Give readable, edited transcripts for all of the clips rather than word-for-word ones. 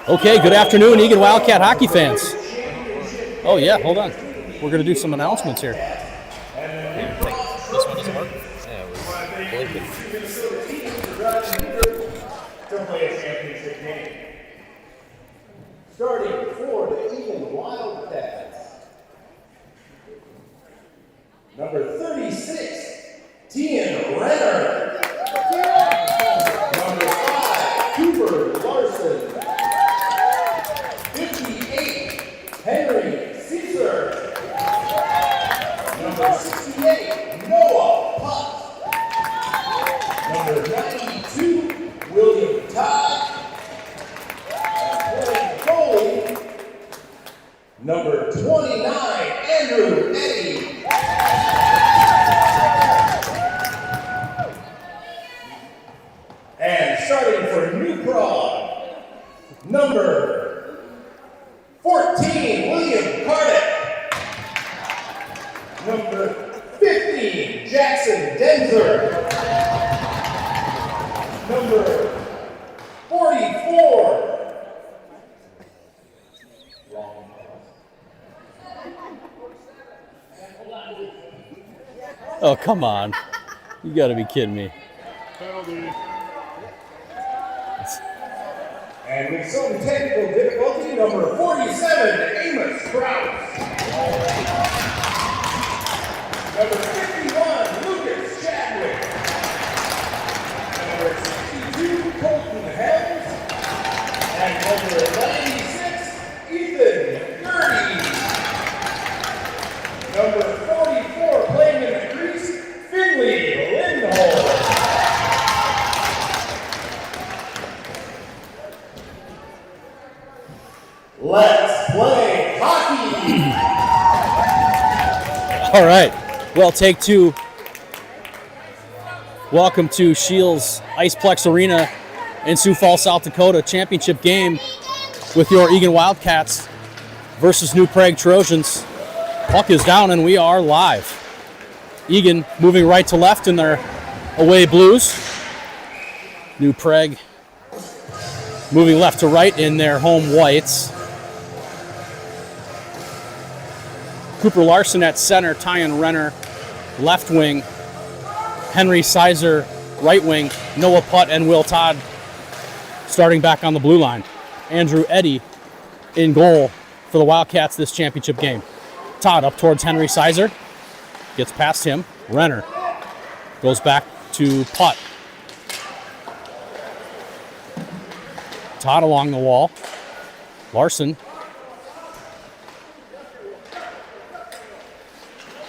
Okay, good afternoon, Eagan Wildcat hockey fans. Oh yeah, hold on. We're going to do some announcements here. This one doesn't work? Yeah, it was blinking. To play a championship game. Starting for the Eagan Wildcats. Number 36, Tian Renner. Number 5, Cooper Larson. 58, Henry Caesar. Number 68, Noah Putt. Number 92, William Todd. And playing goalie, number 29, Andrew Eddy. And starting for New Prague, number 14, William Cardiff. Number 15, Jackson Denzer. Number 44. Oh, come on. You got to be kidding me. And with some technical difficulty, number 47, Amos Krause. Number 51, Lucas Chadwick. Number 62, Colton Helms. And number 96, Ethan Gertie. Number 44, playing in the crease, Finley Lindholm. Let's play hockey! All right. Well, take two. Welcome to SCHEELS IcePlex Arena in Sioux Falls, South Dakota. Championship game with your Eagan Wildcats versus New Prague Trojans. Puck is down and we are live. Eagan moving right to left in their away blues. New Prague moving left to right in their home whites. Cooper Larson at center, Tian Renner left wing, Henry Caesar right wing, Noah Putt and Will Todd starting back on the blue line. Andrew Eddy in goal for the Wildcats this championship game. Todd up towards Henry Caesar, gets past him. Renner goes back to Putt. Todd along the wall. Larson.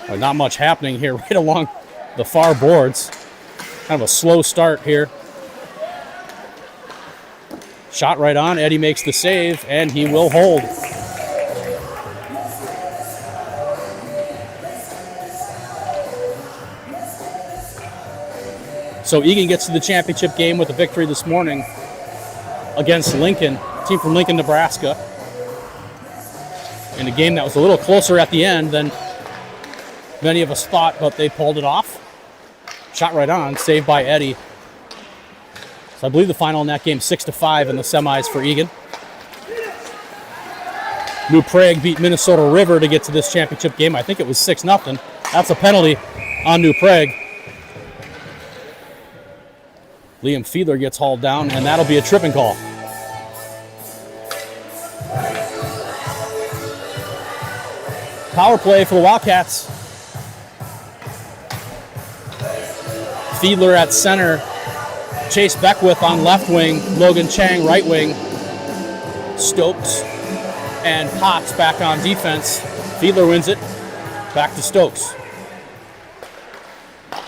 Well, not much happening here right along the far boards. Kind of a slow start here. Shot right on. Eddy makes the save, and he will hold. So Eagan gets to the championship game with a victory this morning against Lincoln, team from Lincoln, Nebraska. In a game that was a little closer at the end than many of us thought, but they pulled it off. Shot right on, saved by Eddy. So I believe the final in that game 6-5 in the semis for Eagan. New Prague beat Minnesota River to get to this championship game. I think it was 6-0. That's a penalty on New Prague. Liam Fiedler gets hauled down, and that'll be a tripping call. Power play for the Wildcats. Fiedler at center. Chase Beckwith on left wing. Logan Chang right wing. Stokes and Potts back on defense. Fiedler wins it. Back to Stokes.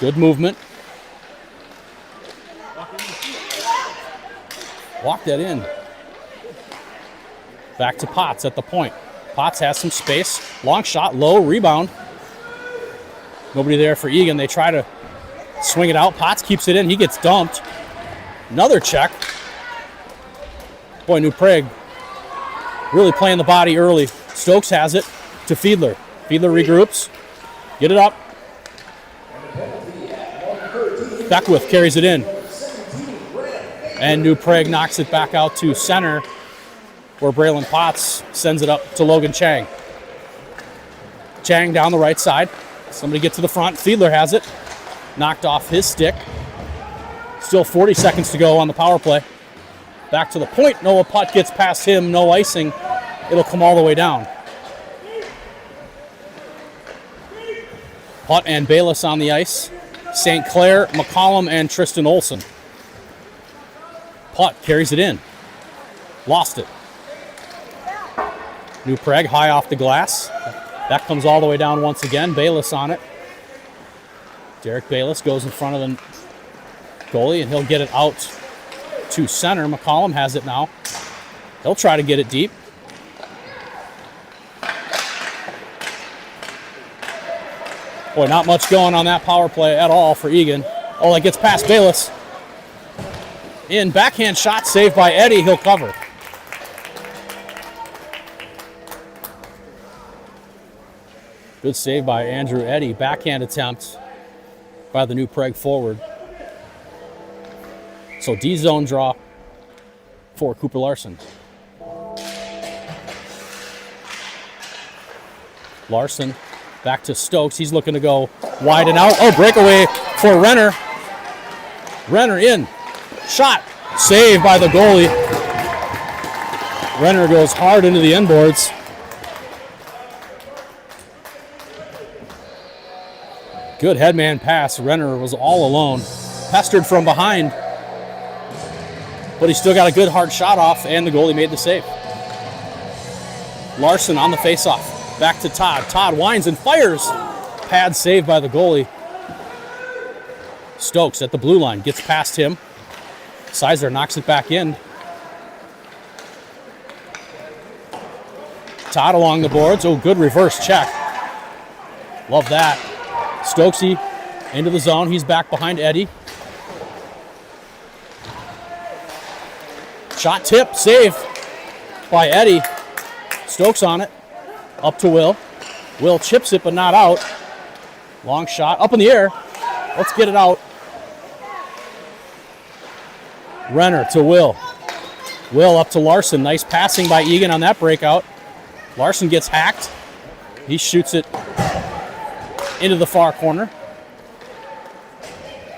Good movement. Walk that in. Back to Potts at the point. Potts has some space. Long shot, low, rebound. Nobody there for Eagan. They try to swing it out. Potts keeps it in. He gets dumped. Another check. Boy, New Prague really playing the body early. Stokes has it to Fiedler. Fiedler regroups. Get it up. Beckwith carries it in. And New Prague knocks it back out to center. where Braylon Potts sends it up to Logan Chang. Chang down the right side. Somebody get to the front. Fiedler has it. Knocked off his stick. Still 40 seconds to go on the power play. Back to the point. Noah Putt gets past him. No icing. It'll come all the way down. Putt and Bayless on the ice. St. Clair, McCollum, and Tristan Olson. Putt carries it in. Lost it. New Prague high off the glass. That comes all the way down once again. Bayless on it. Derek Bayless goes in front of the goalie, and he'll get it out to center. McCollum has it now. He'll try to get it deep. Boy, not much going on that power play at all for Eagan. Oh, that gets past Bayless. In, backhand shot saved by Eddie. He'll cover. Good save by Andrew Eddy. Backhand attempt by the New Prague forward. So D-zone draw for Cooper Larson. Larson back to Stokes. He's looking to go wide and out. Oh, breakaway for Renner. Renner in. Shot. Saved by the goalie. Renner goes hard into the end boards. Good headman pass. Renner was all alone. Pestered from behind. But he still got a good hard shot off, and the goalie made the save. Larson on the faceoff. Back to Todd. Todd winds and fires. Pad saved by the goalie. Stokes at the blue line. Gets past him. Sizer knocks it back in. Todd along the boards. Oh, good reverse check. Love that. Stokesy into the zone. He's back behind Eddie. Shot tip, save by Eddie. Stokes on it. Up to Will. Will chips it, but not out. Long shot, up in the air. Let's get it out. Renner to Will. Will up to Larson. Nice passing by Eagan on that breakout. Larson gets hacked. He shoots it into the far corner.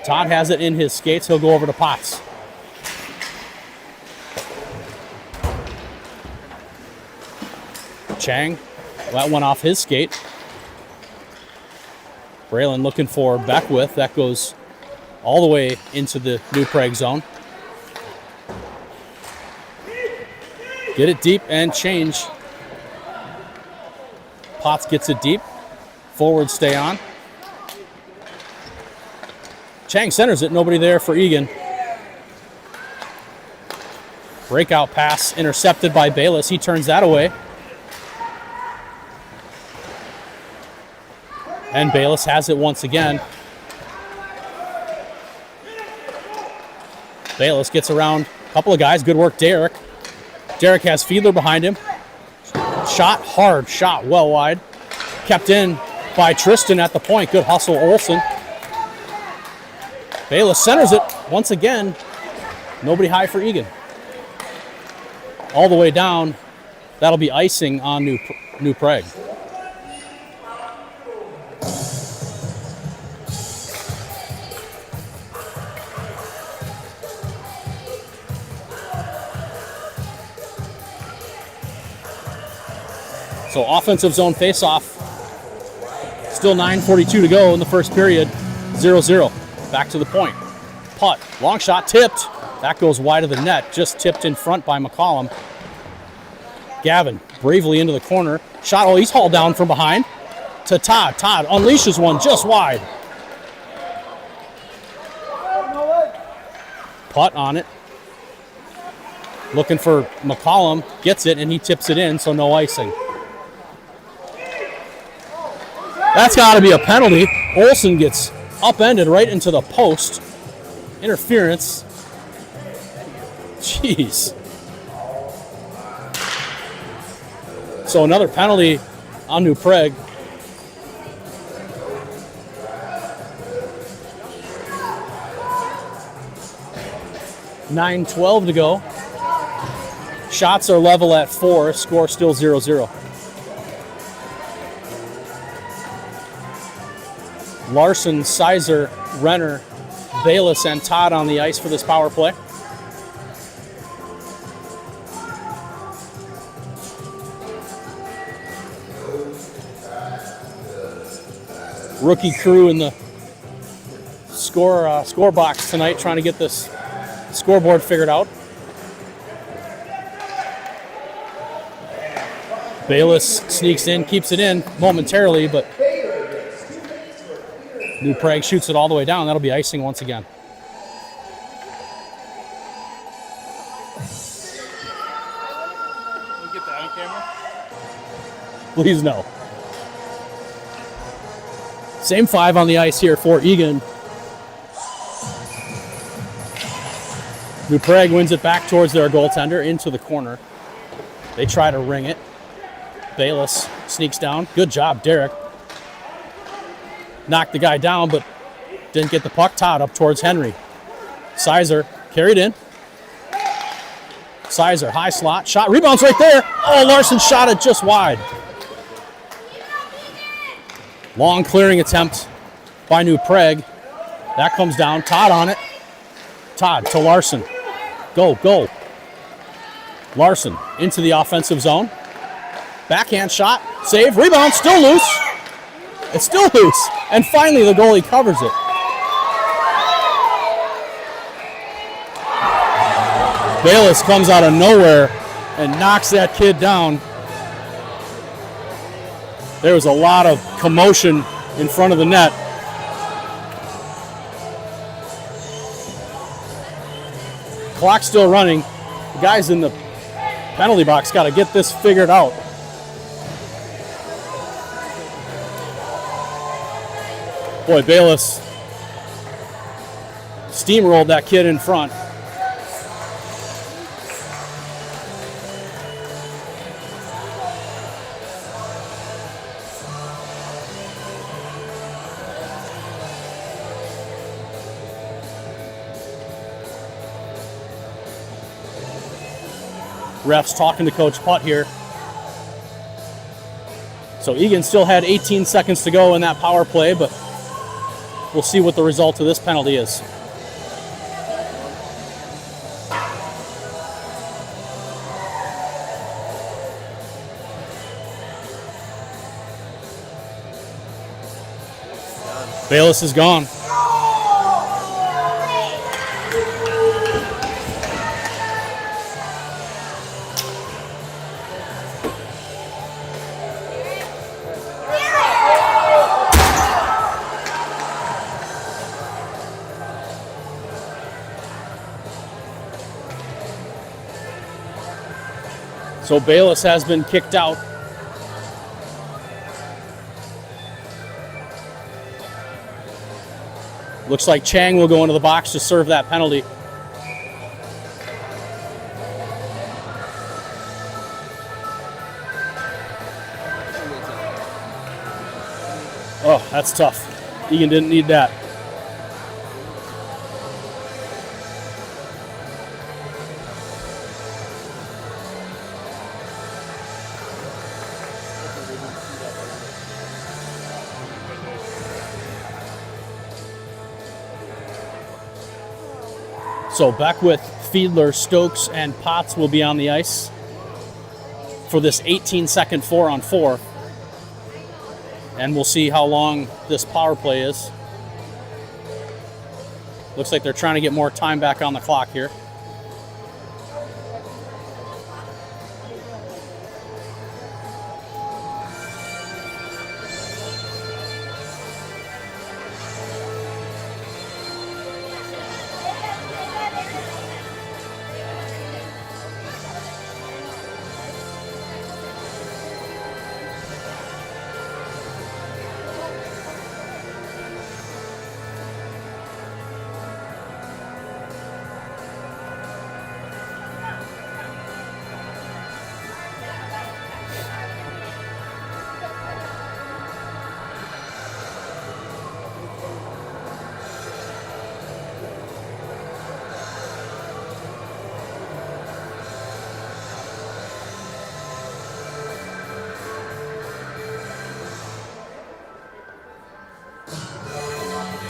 Todd has it in his skates. He'll go over to Potts. Chang, that one off his skate. Braylon looking for Beckwith. That goes all the way into the New Prague zone. Get it deep and change. Potts gets it deep. Forward stay on. Chang centers it. Nobody there for Eagan. Breakout pass intercepted by Bayless. He turns that away. And Bayless has it once again. Bayless gets around a couple of guys. Good work, Derek. Derek has Fiedler behind him. Shot, hard shot, well wide. Kept in by Tristan at the point. Good hustle, Olson. Bayless centers it once again. Nobody high for Eagan. All the way down. That'll be icing on New Prague. So offensive zone faceoff. Still 9:42 to go in the first period. 0-0. Back to the point. Putt. Long shot tipped. That goes wide of the net. Just tipped in front by McCollum. Gavin bravely into the corner. Shot. Oh, he's hauled down from behind. To Todd. Todd unleashes one just wide. Putt on it. Looking for McCollum. Gets it, and he tips it in, so no icing. That's got to be a penalty. Olson gets upended right into the post. Interference. Jeez. So another penalty on New Prague. .9:12 to go. Shots are level at 4. Score still 0-0. Larson, Sizer, Renner, Bayless, and Todd on the ice for this power play. Rookie crew in the score box tonight, trying to get this scoreboard figured out. Bayless sneaks in, keeps it in momentarily, but New Prague shoots it all the way down. That'll be icing once again. We'll get that on camera. Please no. Same 5 on the ice here for Eagan. New Prague wins it back towards their goaltender into the corner. They try to ring it. Bayless sneaks down. Good job, Derek. Knocked the guy down, but didn't get the puck. Todd up towards Henry. Sizer carried in. Sizer, high slot, shot, rebounds right there. Oh, Larson shot it just wide. Long clearing attempt by New Prague. That comes down. Todd on it. Todd to Larson. Go, go. Larson into the offensive zone. Backhand shot, save, rebound, still loose. It's still loose. And finally the goalie covers it. Bayless comes out of nowhere and knocks that kid down. There was a lot of commotion in front of the net. Clock's still running. The guys in the penalty box got to get this figured out. Boy, Bayless steamrolled that kid in front. Refs talking to Coach Putt here. So Eagan still had 18 seconds to go in that power play, but we'll see what the result of this penalty is. Bayless is gone. So Bayless has been kicked out. Looks like Chang will go into the box to serve that penalty. Oh, that's tough. Eagan didn't need that. So Beckwith, Fiedler, Stokes, and Potts will be on the ice for this 18-second 4-on-4. And we'll see how long this power play is. Looks like they're trying to get more time back on the clock here.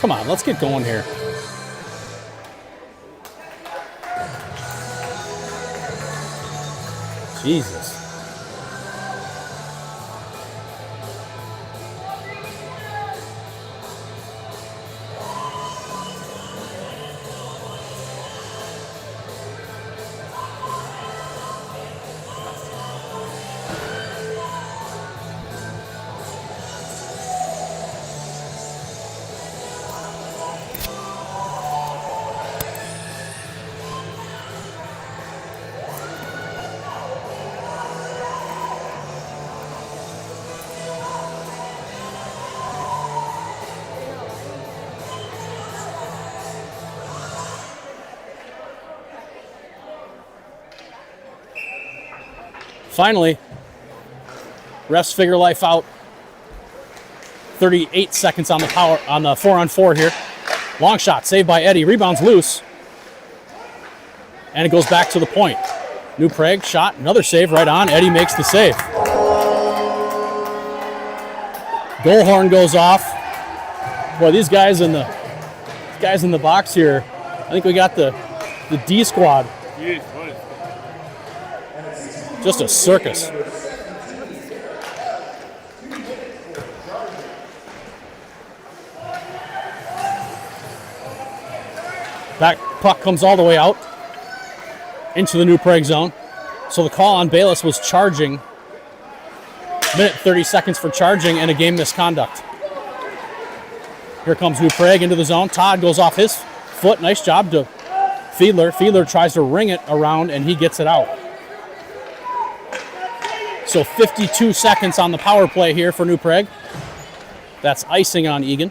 Come on, let's get going here. Jesus. Finally, refs figure life out. 38 seconds on the 4-on-4 here. Long shot, saved by Eddie. Rebounds loose. And it goes back to the point. New Prague shot, another save right on. Eddie makes the save. Goal horn goes off. Boy, these guys in the box here. I think we got the D squad. Just a circus. That puck comes all the way out into the New Prague zone. So the call on Bayless was charging. Minute 30 seconds for charging and a game misconduct. Here comes New Prague into the zone. Todd goes off his foot. Nice job to Fiedler. Fiedler tries to ring it around and he gets it out. So 52 seconds on the power play here for New Prague. That's icing on Eagan.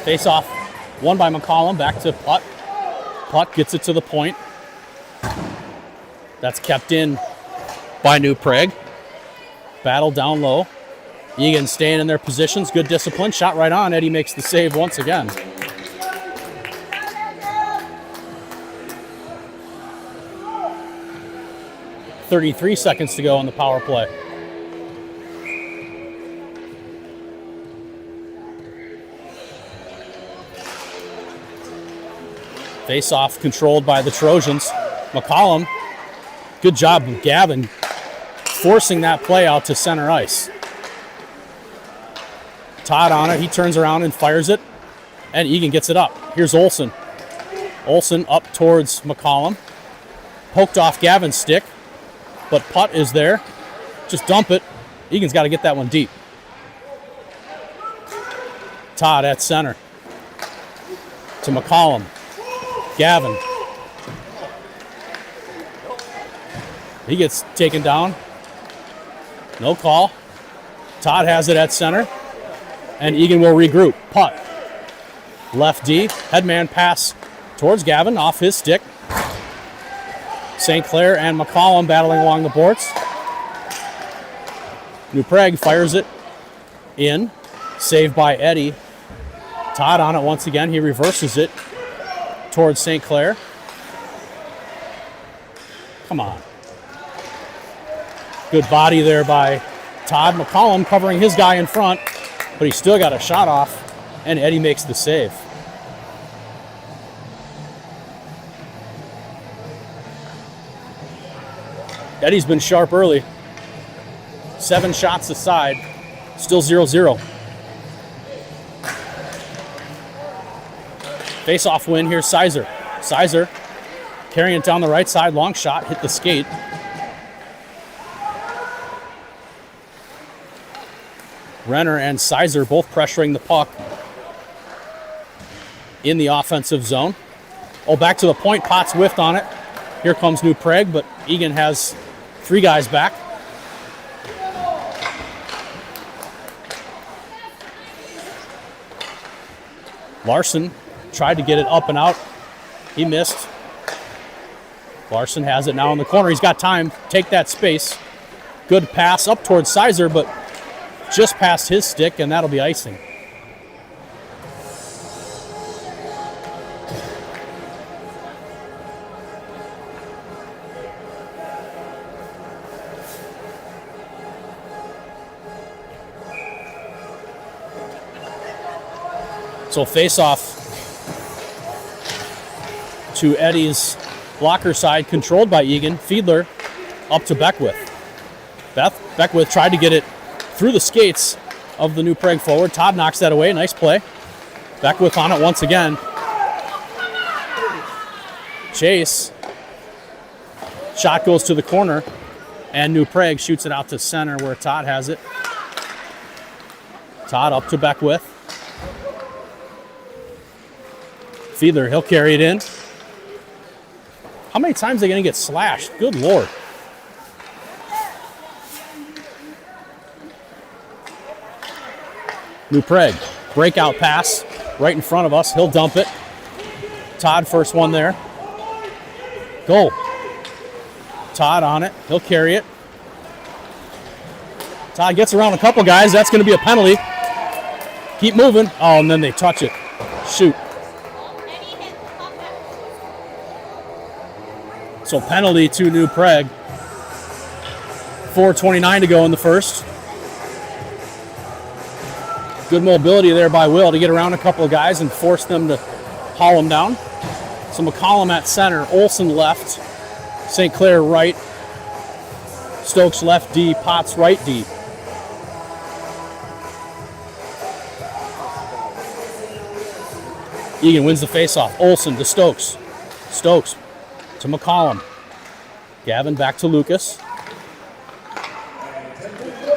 Face off, won by McCollum, back to Putt. Putt gets it to the point. That's kept in by New Prague. Battle down low. Eagan staying in their positions, good discipline. Shot right on, Eddie makes the save once again. .33 seconds to go on the power play. Face-off controlled by the Trojans. McCollum, good job of Gavin forcing that play out to center ice. Todd on it, he turns around and fires it, and Eagan gets it up. Here's Olsen. Olsen up towards McCollum. Poked off Gavin's stick, but Putt is there. Just dump it. Eagan's got to get that one deep. Todd at center. To McCollum. Gavin. He gets taken down. No call. Todd has it at center. And Eagan will regroup. Putt. Left D. Headman pass towards Gavin off his stick. St. Clair and McCollum battling along the boards. New Prague fires it in. Saved by Eddie. Todd on it once again. He reverses it towards St. Clair. Come on. Good body there by Todd. McCollum covering his guy in front, but he still got a shot off, and Eddie makes the save. Eddie's been sharp early. 7 shots aside, still 0-0. Face-off win here, Sizer. Sizer carrying it down the right side, long shot, hit the skate. Renner and Sizer both pressuring the puck in the offensive zone. Oh, back to the point, Potts whiffed on it. Here comes New Prague, but Eagan has 3 guys back. Larson tried to get it up and out. He missed. Larson has it now in the corner. He's got time. Take that space. Good pass up towards Sizer, but just past his stick, and that'll be icing. So face off to Eddie's blocker side, controlled by Eagan. Fiedler up to Beckwith. Beckwith tried to get it through the skates of the New Prague forward. Todd knocks that away. Nice play. Beckwith on it once again. Chase. Shot goes to the corner, and New Prague shoots it out to center where Todd has it. Todd up to Beckwith. Fiedler, he'll carry it in. How many times are they going to get slashed? Good Lord. New Prague, breakout pass right in front of us. He'll dump it. Todd, first one there. Goal. Todd on it. He'll carry it. Todd gets around a couple guys. That's going to be a penalty. Keep moving. Oh, and then they touch it. Shoot. So penalty to New Prague. 4:29 to go in the first. Good mobility there by Will to get around a couple of guys and force them to haul him down. So McCollum at center, Olsen left, St. Clair right, Stokes left D, Potts right D. Eagan wins the faceoff. Olsen to Stokes. Stokes to McCollum. Gavin back to Lucas.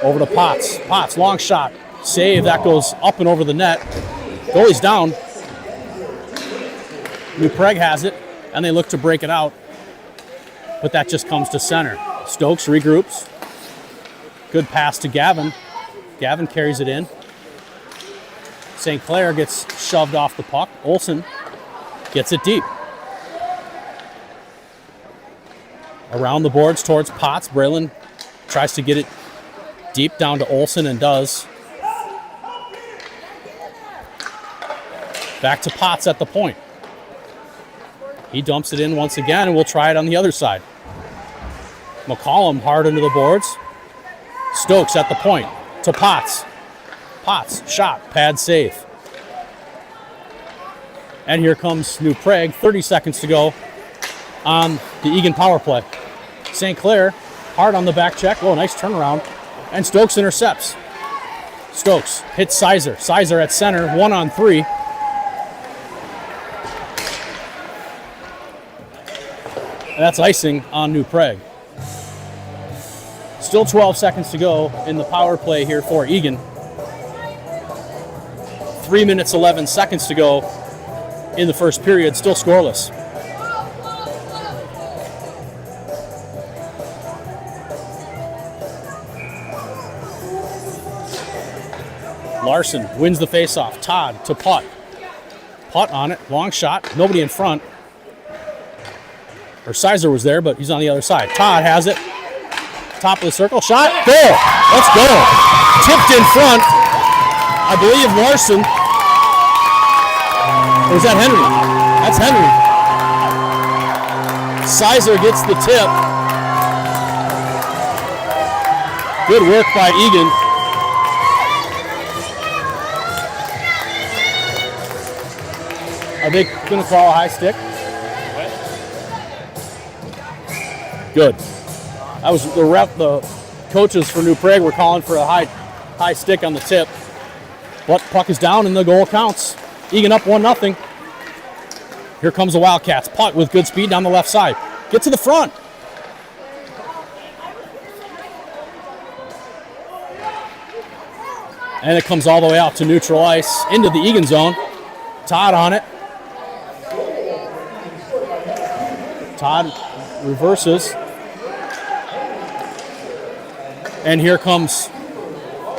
Over to Potts. Potts, long shot. Save, that goes up and over the net. Goalie's down. New Prague has it, and they look to break it out. But that just comes to center. Stokes regroups. Good pass to Gavin. Gavin carries it in. St. Clair gets shoved off the puck. Olsen gets it deep. Around the boards towards Potts. Braylon tries to get it deep down to Olsen and does. Back to Potts at the point. He dumps it in once again, and we'll try it on the other side. McCollum hard into the boards. Stokes at the point to Potts. Potts, shot, pad save. And here comes New Prague, 30 seconds to go on the Eagan power play. St. Clair, hard on the back check. Oh, nice turnaround. And Stokes intercepts. Stokes hits Sizer. Sizer at center, 1-on-3. And that's icing on New Prague. Still 12 seconds to go in the power play here for Eagan. 3 minutes, 11 seconds to go in the first period, still scoreless. Larson wins the faceoff. Todd to Putt. Putt on it, long shot, nobody in front. Or Sizer was there, but he's on the other side. Todd has it. Top of the circle, shot, goal. Let's go. Tipped in front. I believe Larson. Or is that Henry? That's Henry. Sizer gets the tip. Good work by Eagan. Are they going to call a high stick? Good. That was the rep. The coaches for New Prague were calling for a high stick on the tip. But puck is down and the goal counts. Eagan up 1-0. Here comes the Wildcats. Putt with good speed down the left side. Get to the front. And it comes all the way out to neutral ice into the Eagan zone. Todd on it. Todd reverses. And here comes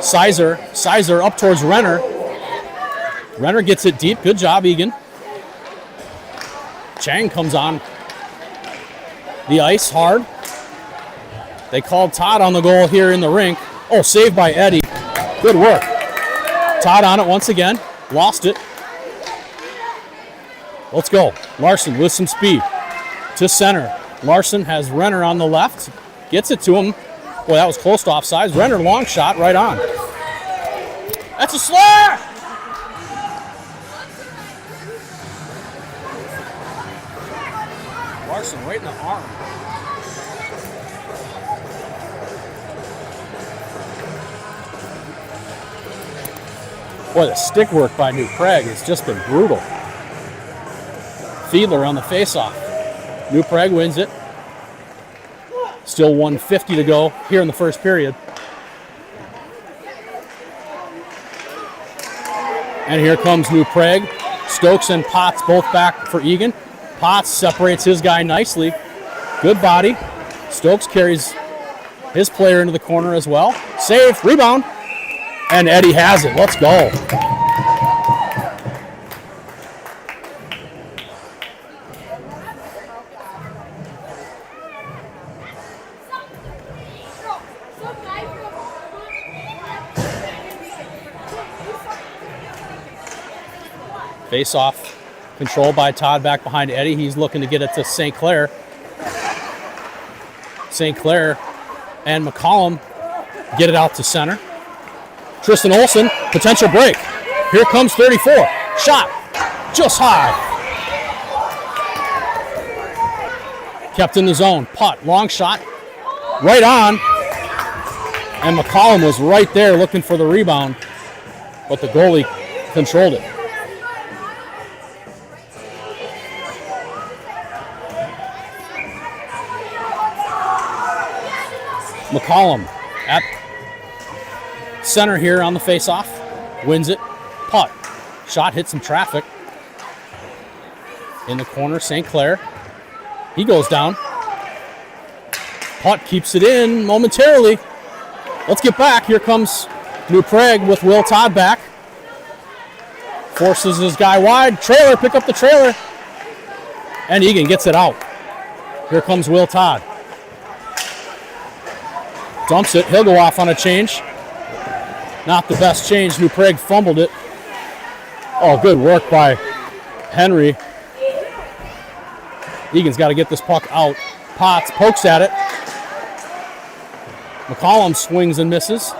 Sizer. Sizer up towards Renner. Renner gets it deep. Good job, Eagan. Chang comes on the ice hard. They called Todd on the goal here in the rink. Oh, saved by Eddie. Good work. Todd on it once again. Lost it. Let's go. Larson with some speed to center. Larson has Renner on the left. Gets it to him. Boy, that was close to offsides. Renner long shot right on. That's a slash! Larson right in the arm. Boy, the stick work by New Prague has just been brutal. Fiedler on the faceoff. New Prague wins it. Still 1:50 to go here in the first period. And here comes New Prague. Stokes and Potts both back for Eagan. Potts separates his guy nicely. Good body. Stokes carries his player into the corner as well. Save, rebound. And Eddie has it. Let's go. Face off. Controlled by Todd back behind Eddie. He's looking to get it to St. Clair. St. Clair and McCollum get it out to center. Tristan Olsen, potential break. Here comes 34. Shot, just high. Kept in the zone. Putt, long shot, right on. And McCollum was right there looking for the rebound, but the goalie controlled it. McCollum at center here on the faceoff, wins it. Putt, shot hit some traffic. In the corner, St. Clair. He goes down. Putt keeps it in momentarily. Let's get back. Here comes New Prague with Will Todd back. Forces his guy wide. Trailer, pick up the trailer. And Eagan gets it out. Here comes Will Todd. Dumps it. He'll go off on a change. Not the best change. New Prague fumbled it. Oh, good work by Henry. Eagan's got to get this puck out. Potts pokes at it. McCollum swings and misses.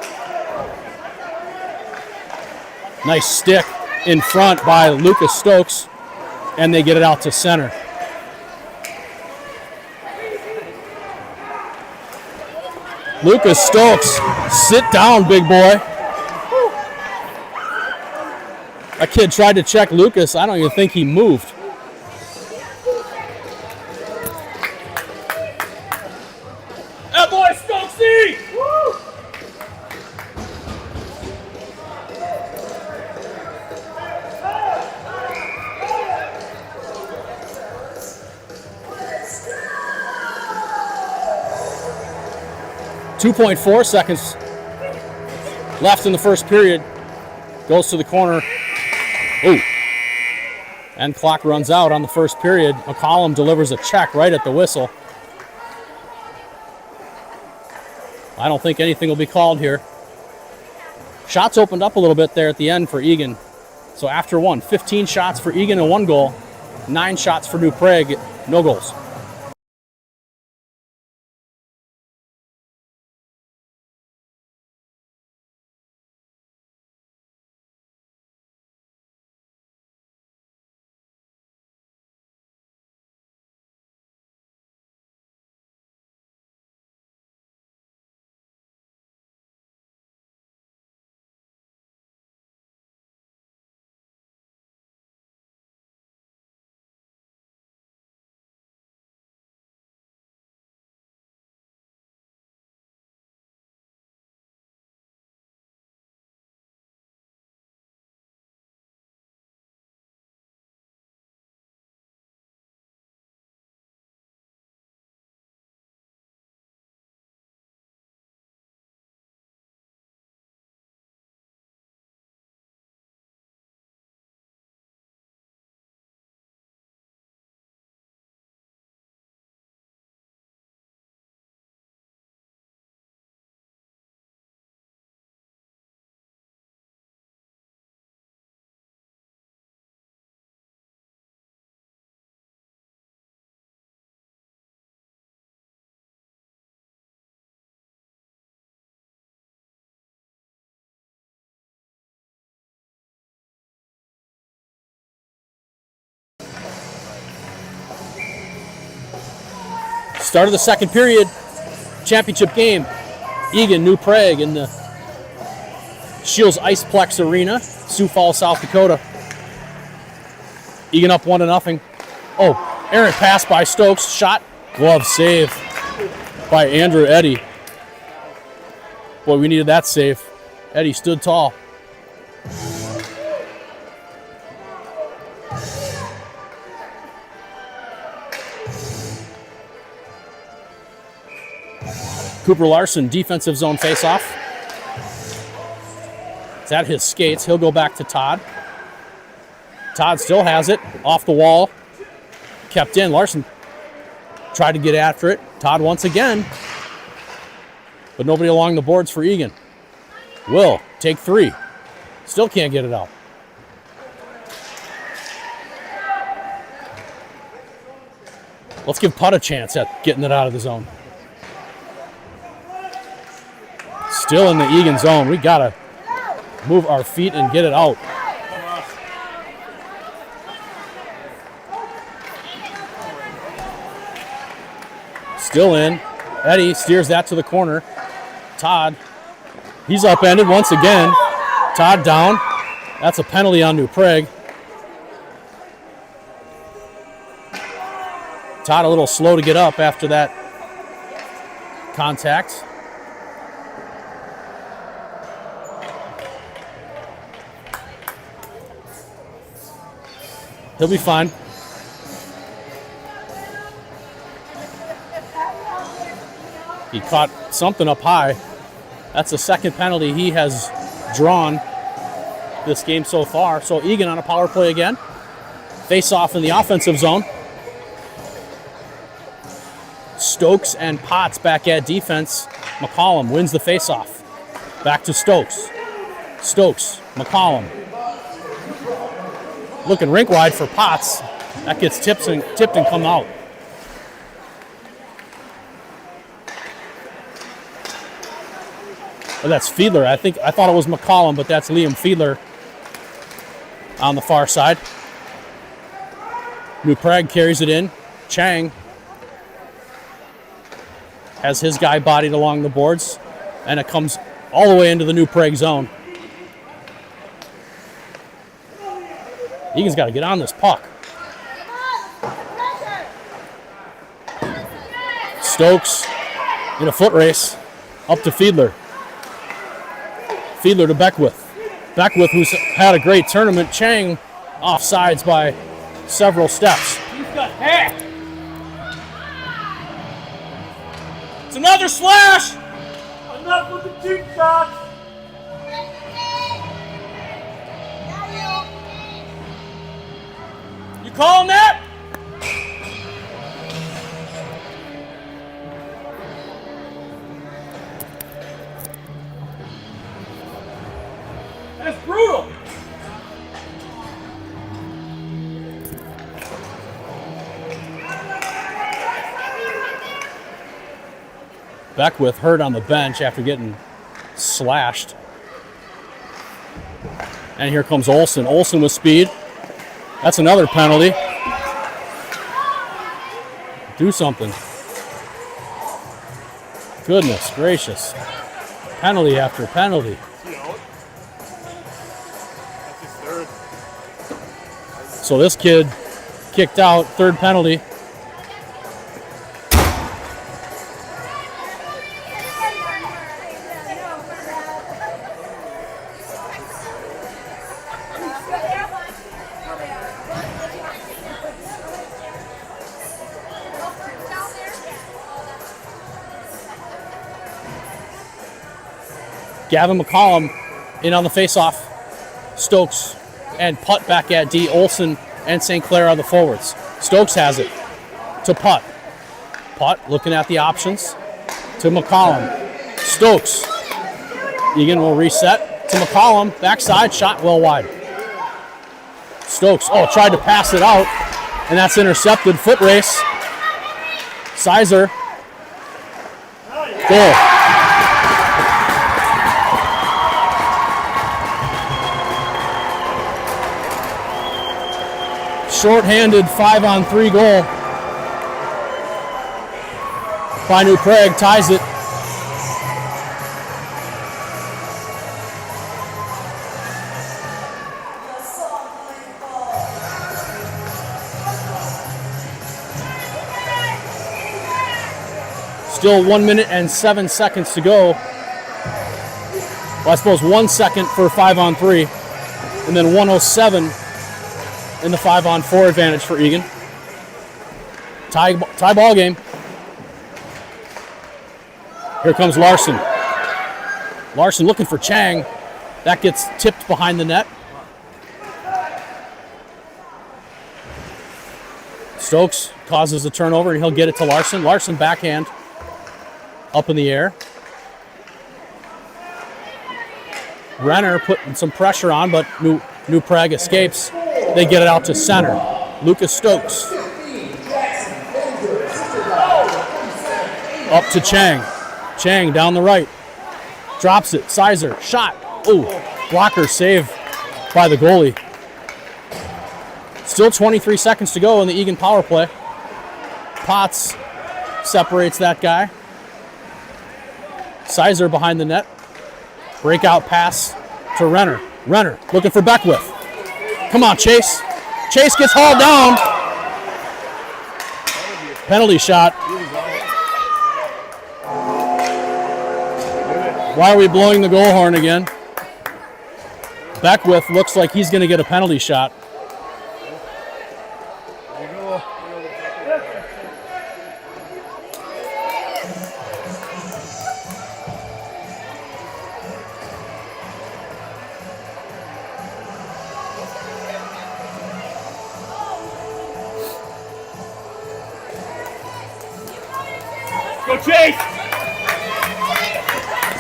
Nice stick in front by Lucas Stokes. And they get it out to center. Lucas Stokes, sit down, big boy. That kid tried to check Lucas. I don't even think he moved. That boy Stokesy! 2.4 seconds left in the first period. Goes to the corner. Ooh. And clock runs out on the first period. McCollum delivers a check right at the whistle. I don't think anything will be called here. Shots opened up a little bit there at the end for Eagan. So after 15 shots for Eagan and 1 goal, 9 shots for New Prague, no goals. Start of the second period. Championship game. Eagan, New Prague in the SCHEELS IcePlex Arena, Sioux Falls, South Dakota. Eagan up 1-0. Oh, errant pass by Stokes. Shot. Glove save by Andrew Eddy. Boy, we needed that save. Eddy stood tall. Cooper Larson, defensive zone faceoff. It's at his skates. He'll go back to Todd. Todd still has it. Off the wall. Kept in. Larson tried to get after it. Todd once again. But nobody along the boards for Eagan. Will, take 3. Still can't get it out. Let's give Putt a chance at getting it out of the zone. Still in the Eagan zone. We gotta move our feet and get it out. Still in. Eddy steers that to the corner. Todd, he's upended once again. Todd down. That's a penalty on New Prague. Todd a little slow to get up after that contact. He'll be fine. He caught something up high. That's the second penalty he has drawn this game so far. So Eagan on a power play again. Face off in the offensive zone. Stokes and Potts back at defense. McCollum wins the face off. Back to Stokes. Stokes, McCollum. Looking rink wide for Potts. That gets tipped and come out. Oh, that's Fiedler. I thought it was McCollum, but that's Liam Fiedler on the far side. New Prague carries it in. Chang has his guy bodied along the boards, and it comes all the way into the New Prague zone. Eagan's got to get on this puck. Stokes in a foot race up to Fiedler. Fiedler to Beckwith. Beckwith, who's had a great tournament. Chang offsides by several steps. He's got hacked. It's another slash. Enough with the cheap shots. You calling that? That's brutal. Beckwith hurt on the bench after getting slashed. And here comes Olsen. Olsen with speed. That's another penalty. Do something. Goodness gracious. Penalty after penalty. So this kid kicked out, third penalty. Gavin McCollum in on the face-off. Stokes and Putt back at D. Olsen and St. Clair are the forwards. Stokes has it to Putt. Putt looking at the options to McCollum. Stokes. Eagan will reset to McCollum. Backside shot well wide. Stokes, tried to pass it out, and that's intercepted. Foot race. Sizer. Goal. Short-handed 5-on-3 goal. by New Prague, ties it. Still 1 minute and 7 seconds to go. Well, I suppose 1 second for 5-on-3, and then 1:07 in the 5-on-4 advantage for Eagan. Tie ball game. Here comes Larson. Larson looking for Chang. That gets tipped behind the net. Stokes causes a turnover, and he'll get it to Larson. Larson backhand up in the air. Renner putting some pressure on, but New Prague escapes. They get it out to center. Lucas Stokes. Up to Chang. Chang down the right. Drops it. Sizer. Shot. Ooh. Blocker save by the goalie. Still 23 seconds to go in the Eagan power play. Potts separates that guy. Sizer behind the net. Breakout pass to Renner. Renner looking for Beckwith. Come on, Chase. Chase gets hauled down. Penalty shot. Why are we blowing the goal horn again? Beckwith looks like he's going to get a penalty shot. Go Chase!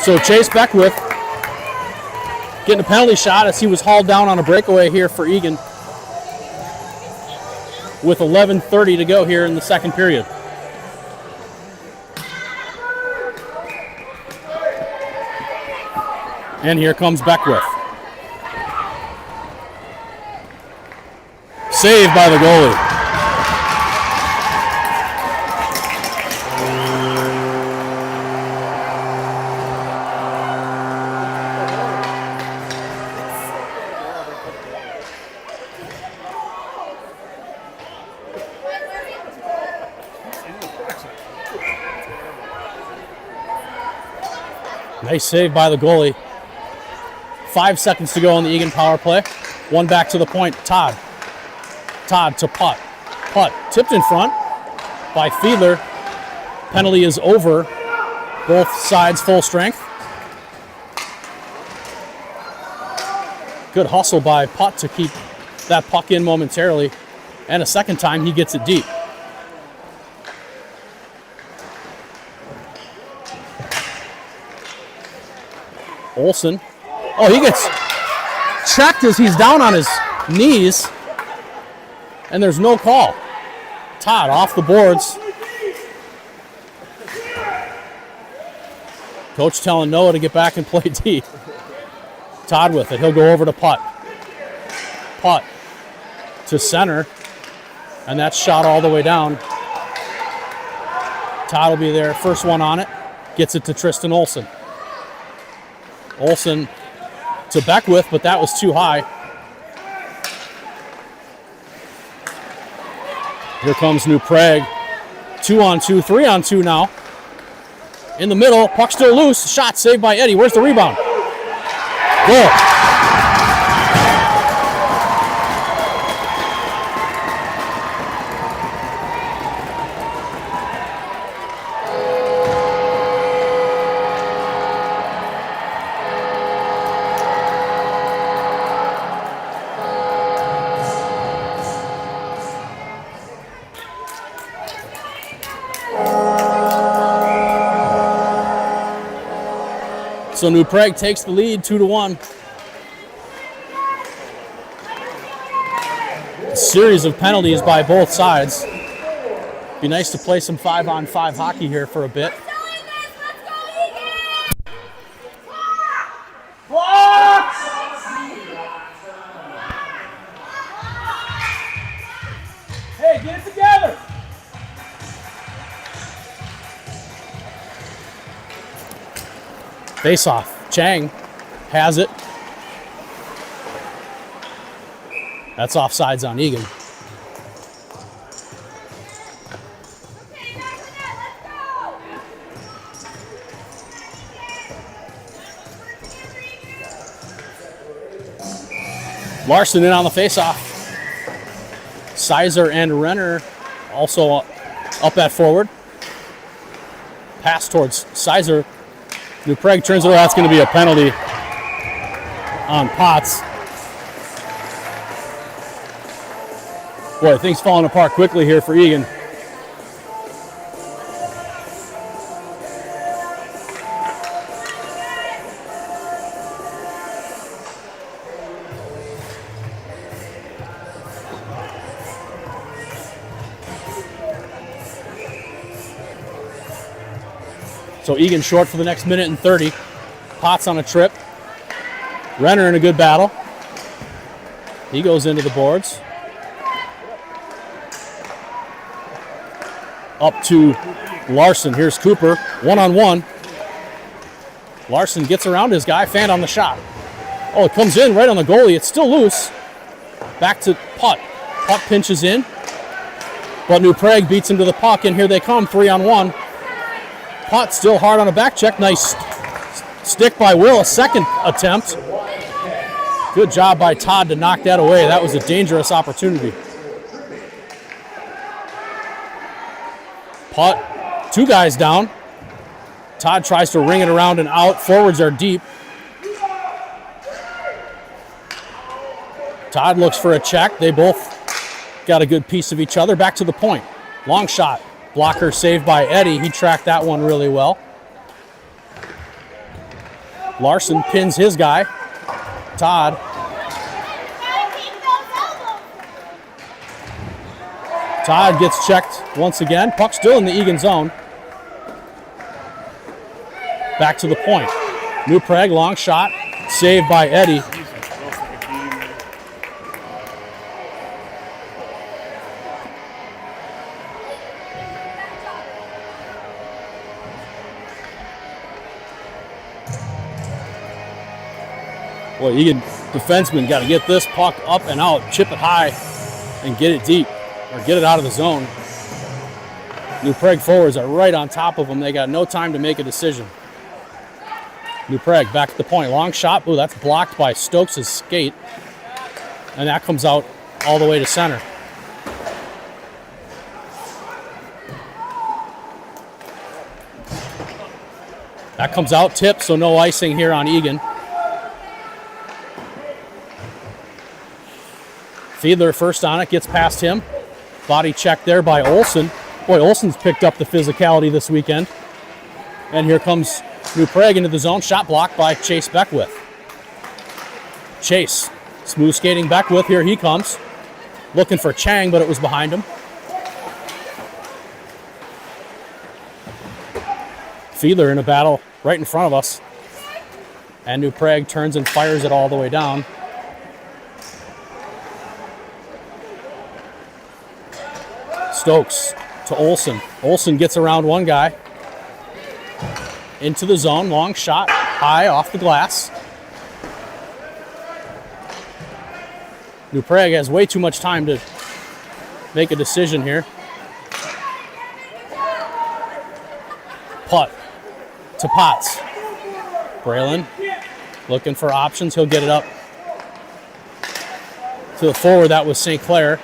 So Chase Beckwith getting a penalty shot as he was hauled down on a breakaway here for Eagan with 11:30 to go here in the second period. And here comes Beckwith. Saved by the goalie. Nice save by the goalie. 5 seconds to go on the Eagan power play. One back to the point. Todd. Todd to Putt. Putt tipped in front by Fiedler. Penalty is over. Both sides full strength. Good hustle by Putt to keep that puck in momentarily. And a second time he gets it deep. Olsen. Oh, he gets checked as he's down on his knees. And there's no call. Todd off the boards. Coach telling Noah to get back and play D. Todd with it. He'll go over to Putt. Putt to center. And that's shot all the way down. Todd will be there. First one on it. Gets it to Tristan Olsen. Olsen to Beckwith, but that was too high. Here comes New Prague. 2-on-2, 3-on-2 now. In the middle, puck still loose. Shot saved by Eddie. Where's the rebound? Goal. So New Prague takes the lead 2-1. A series of penalties by both sides. Be nice to play some 5-on-5 hockey here for a bit. Hey, get it together! Face off. Chang has it. That's offsides on Eagan. Larson in on the face-off. Sizer and Renner also up at forward. Pass towards Sizer. New Prague turns it around. That's going to be a penalty on Potts. Boy, things falling apart quickly here for Eagan. So Eagan short for the next minute and 30. Potts on a trip. Renner in a good battle. He goes into the boards. Up to Larson. Here's Cooper. One-on-one. Larson gets around his guy. Fan on the shot. Oh, it comes in right on the goalie. It's still loose. Back to Putt. Putt pinches in. But New Prague beats him to the puck, and here they come, 3-on-1. Putt still hard on a back check. Nice stick by Will. A second attempt. Good job by Todd to knock that away. That was a dangerous opportunity. Putt, two guys down. Todd tries to ring it around and out. Forwards are deep. Todd looks for a check. They both got a good piece of each other. Back to the point. Long shot. Blocker saved by Eddie. He tracked that one really well. Larson pins his guy. Todd. Todd gets checked once again. Puck still in the Eagan zone. Back to the point. New Prague, long shot. Saved by Eddie. Boy, Eagan defenseman got to get this puck up and out, chip it high, and get it deep, or get it out of the zone. New Prague forwards are right on top of them. They got no time to make a decision. New Prague back at the point. Long shot. Ooh, that's blocked by Stokes' skate. And that comes out all the way to center. That comes out, tipped, so no icing here on Eagan. Fiedler first on it, gets past him. Body check there by Olsen. Boy, Olsen's picked up the physicality this weekend. And here comes New Prague into the zone. Shot blocked by Chase Beckwith. Chase, smooth skating Beckwith. Here he comes. Looking for Chang, but it was behind him. Fiedler in a battle right in front of us. And New Prague turns and fires it all the way down. Stokes to Olsen. Olsen gets around one guy. Into the zone. Long shot. High off the glass. New Prague has way too much time to make a decision here. Putt to Potts. Braylon looking for options. He'll get it up to the forward. That was St. Clair.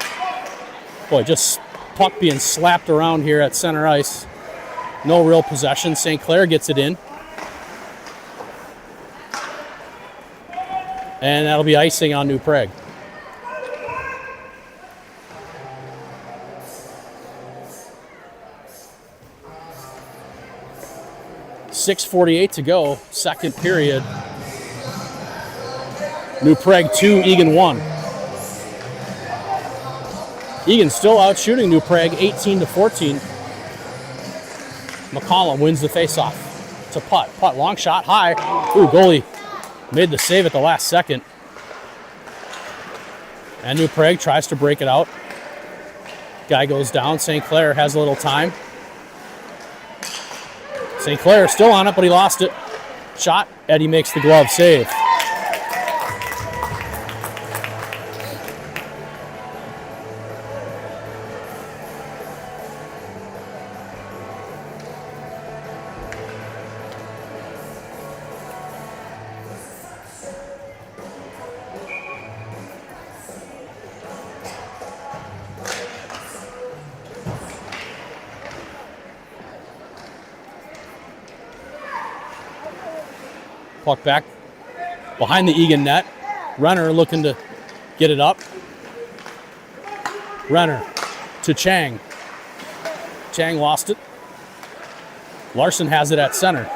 Boy, just puck being slapped around here at center ice. No real possession. St. Clair gets it in. And that'll be icing on New Prague. .6:48 to go, second period. New Prague 2, Eagan 1. Eagan still out shooting New Prague 18-14. McCollum wins the faceoff to Putt. Putt, long shot, high. Ooh, goalie made the save at the last second. And New Prague tries to break it out. Guy goes down. St. Clair has a little time. St. Clair still on it, but he lost it. Shot. Eddie makes the glove save. Puck back behind the Eagan net. Renner looking to get it up. Renner to Chang. Chang lost it. Larson has it at center.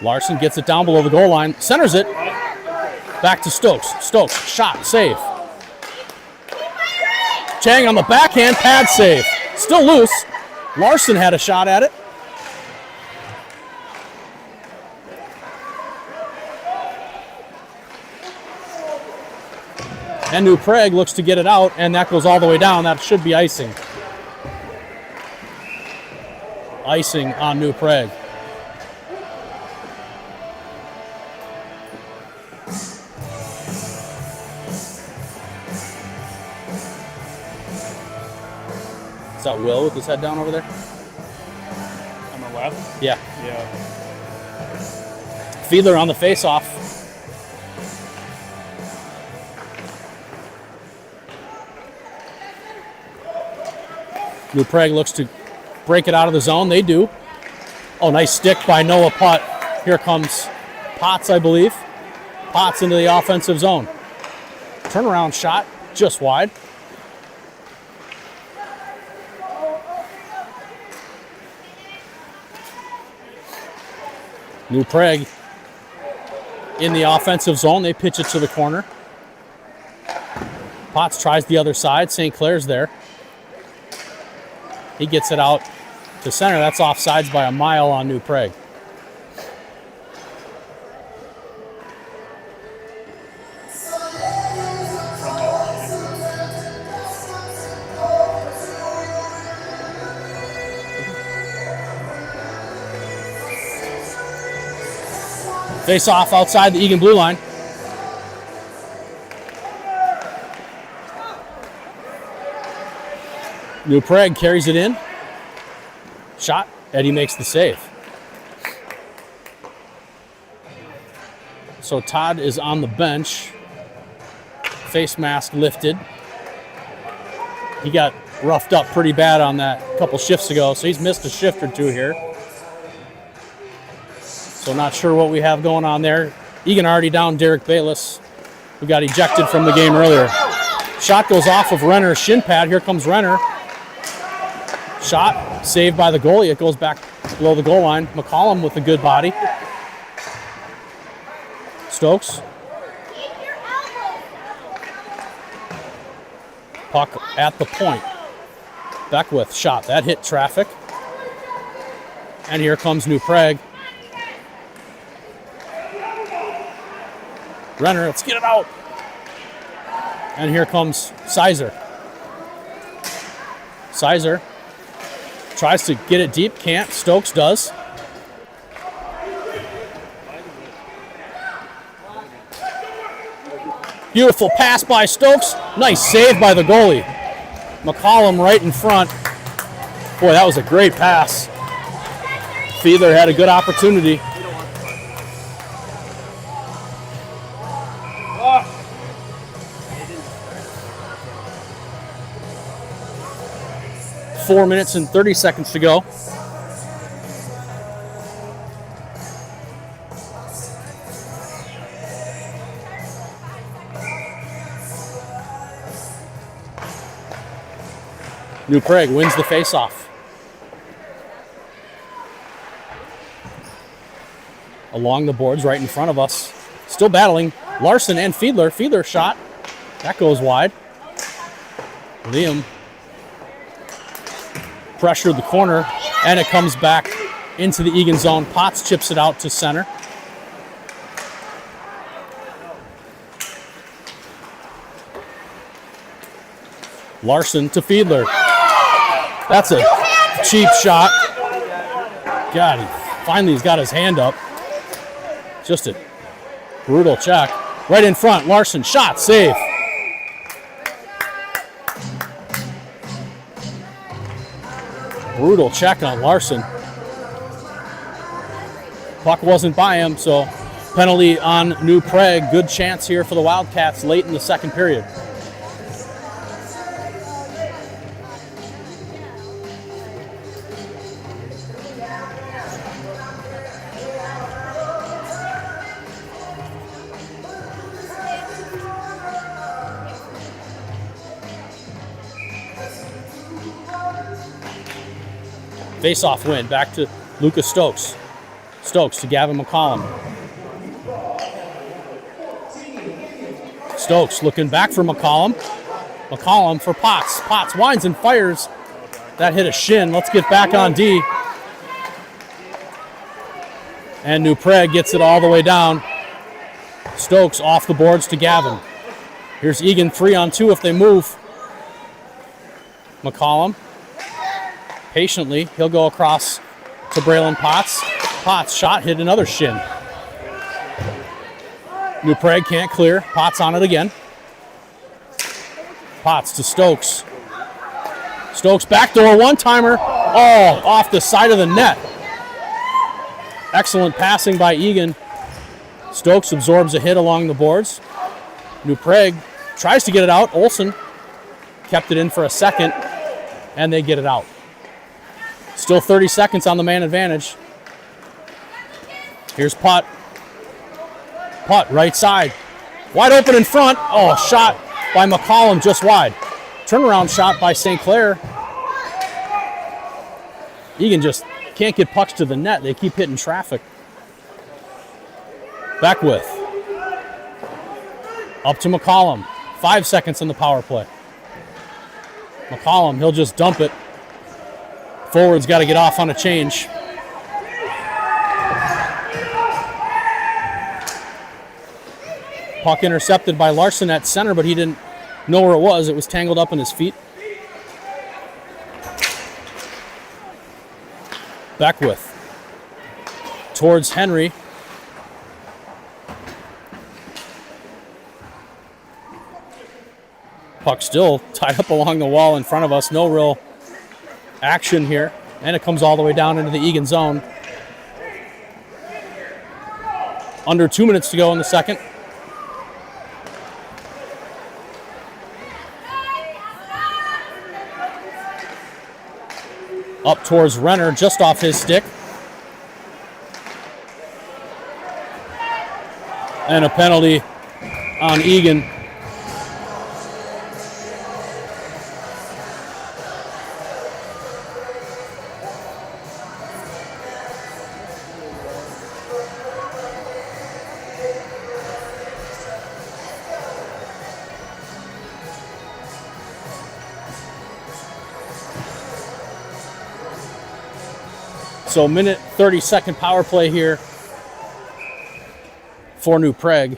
Larson gets it down below the goal line. Centers it. Back to Stokes. Stokes, shot, save. Chang on the backhand, pad save. Still loose. Larson had a shot at it. And New Prague looks to get it out, and that goes all the way down. That should be icing. Icing on New Prague. Is that Will with his head down over there? On the left? Yeah. Yeah. Fiedler on the face-off. New Prague looks to break it out of the zone. They do. Oh, nice stick by Noah Putt. Here comes Potts, I believe. Potts into the offensive zone. Turnaround shot, just wide. New Prague in the offensive zone. They pitch it to the corner. Potts tries the other side. St. Clair's there. He gets it out to center. That's offsides by a mile on New Prague. Face off outside the Eagan blue line. New Prague carries it in. Shot. Eddie makes the save. So Todd is on the bench. Face mask lifted. He got roughed up pretty bad on that a couple shifts ago, so he's missed a shift or two here. So not sure what we have going on there. Eagan already down Derek Bayless, who got ejected from the game earlier. Shot goes off of Renner's shin pad. Here comes Renner. Shot saved by the goalie. It goes back below the goal line. McCollum with a good body. Stokes. Puck at the point. Beckwith shot. That hit traffic. And here comes New Prague. Renner, let's get it out. And here comes Sizer. Sizer tries to get it deep, can't. Stokes does. Beautiful pass by Stokes. Nice save by the goalie. McCollum right in front. Boy, that was a great pass. Fiedler had a good opportunity. Four minutes and 30 seconds to go. New Prague wins the faceoff. Along the boards right in front of us. Still battling Larson and Fiedler. Fiedler shot. That goes wide. Liam pressured the corner, and it comes back into the Eagan zone. Potts chips it out to center. Larson to Fiedler. That's a cheap shot. God, he's got his hand up. Just a brutal check. Right in front, Larson, shot, save. Brutal check on Larson. Puck wasn't by him, so penalty on New Prague. Good chance here for the Wildcats late in the second period. Face-off win, back to Lucas Stokes. Stokes to Gavin McCollum. Stokes looking back for McCollum. McCollum for Potts. Potts winds and fires. That hit a shin. Let's get back on D. And New Prague gets it all the way down. Stokes off the boards to Gavin. Here's Eagan 3-on-2 if they move. McCollum. Patiently, he'll go across to Braylon Potts. Potts shot, hit another shin. New Prague can't clear. Potts on it again. Potts to Stokes. Stokes backdoor one-timer. Oh, off the side of the net. Excellent passing by Eagan. Stokes absorbs a hit along the boards. New Prague tries to get it out. Olsen kept it in for a second, and they get it out. Still 30 seconds on the man advantage. Here's Putt. Putt, right side. Wide open in front. Oh, shot by McCollum just wide. Turnaround shot by St. Clair. Eagan just can't get pucks to the net. They keep hitting traffic. Beckwith. Up to McCollum. 5 seconds on the power play. McCollum, he'll just dump it. Forward's got to get off on a change. Puck intercepted by Larson at center, but he didn't know where it was. It was tangled up in his feet. Beckwith towards Henry. Puck still tied up along the wall in front of us. No real action here, and it comes all the way down into the Eagan zone. Under 2 minutes to go in the second. Up towards Renner, just off his stick. And a penalty on Eagan. So minute 30-second power play here for New Prague.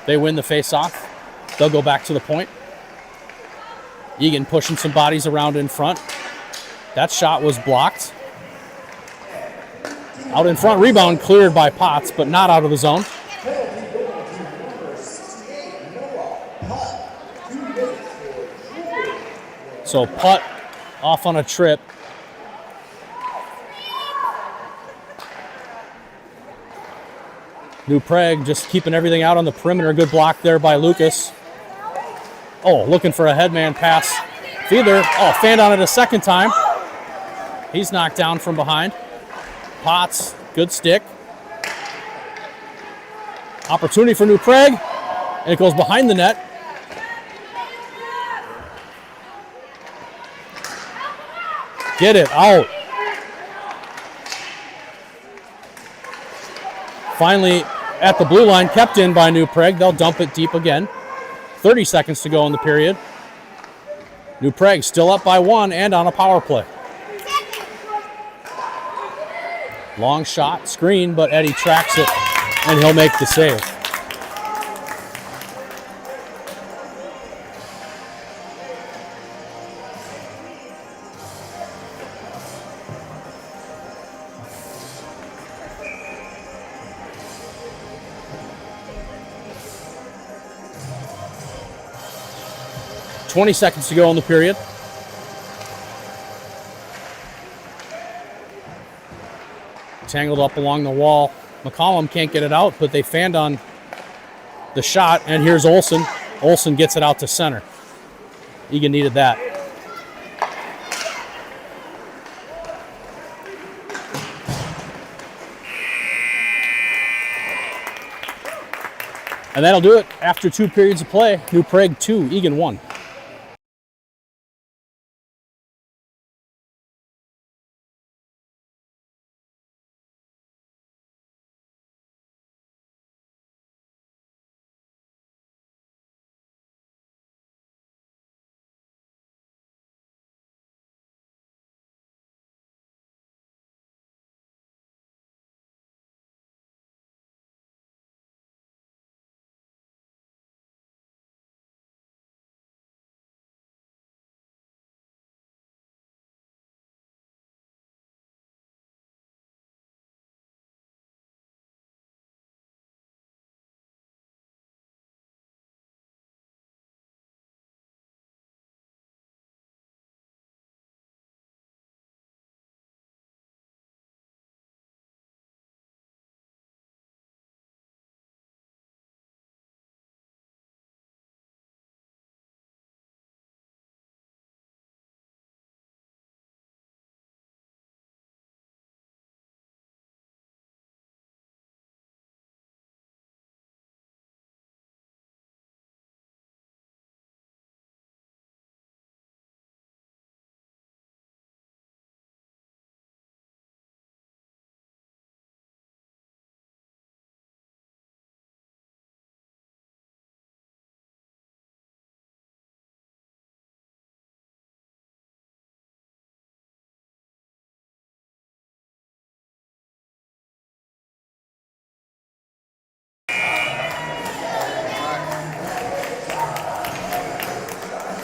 They win the face-off. They'll go back to the point. Eagan pushing some bodies around in front. That shot was blocked. Out in front, rebound cleared by Potts, but not out of the zone. So Putt off on a trip. New Prague just keeping everything out on the perimeter. Good block there by Lucas. Oh, looking for a headman pass. Feather, fanned on it a second time. He's knocked down from behind. Potts, good stick. Opportunity for New Prague, and it goes behind the net. Get it out. Finally, at the blue line, kept in by New Prague. They'll dump it deep again. 30 seconds to go in the period. New Prague still up by 1 and on a power play. Long shot, screen, but Eddie tracks it, and he'll make the save. 20 seconds to go in the period. Tangled up along the wall. McCollum can't get it out, but they fanned on the shot, and here's Olson. Olson gets it out to center. Eagan needed that. And that'll do it after 2 periods of play. New Prague 2, Eagan 1.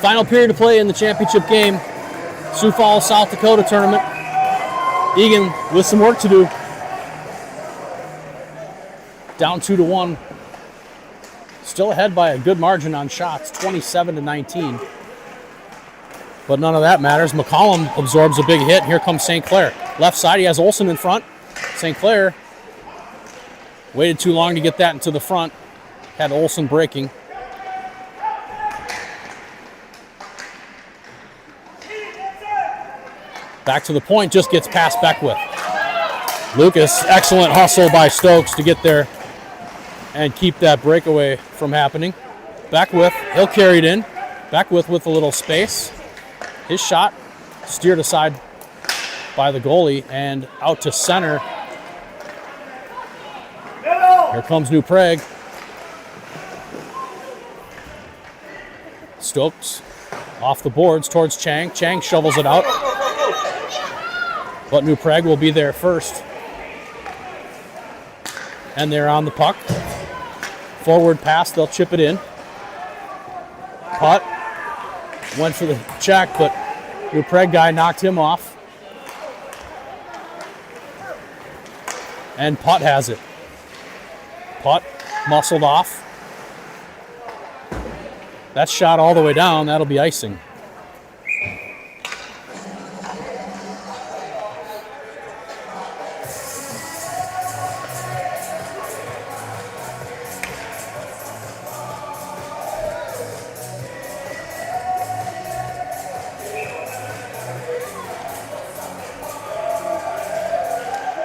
Final period to play in the championship game. Sioux Falls, South Dakota tournament. Eagan with some work to do. Down 2-1. Still ahead by a good margin on shots, 27-19. But none of that matters. McCollum absorbs a big hit. Here comes St. Clair. Left side, he has Olson in front. St. Clair waited too long to get that into the front. Had Olson breaking. Back to the point, just gets past Beckwith. Lucas, excellent hustle by Stokes to get there and keep that breakaway from happening. Beckwith, he'll carry it in. Beckwith with a little space. His shot steered aside by the goalie and out to center. Here comes New Prague. Stokes off the boards towards Chang. Chang shovels it out. But New Prague will be there first. And they're on the puck. Forward pass, they'll chip it in. Putt went for the check, but New Prague guy knocked him off. And Putt has it. Putt muscled off. That shot all the way down, that'll be icing.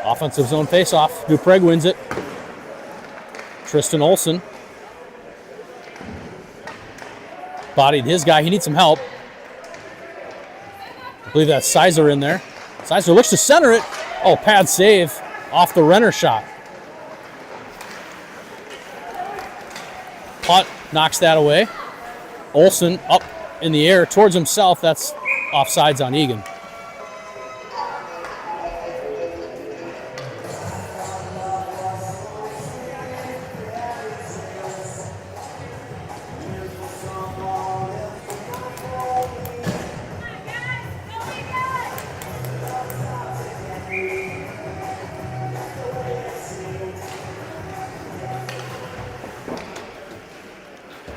Offensive zone faceoff. New Prague wins it. Tristan Olson bodied his guy. He needs some help. I believe that's Sizer in there. Sizer looks to center it. Oh, pad save off the Renner shot. Putt knocks that away. Olson up in the air towards himself. That's offsides on Eagan.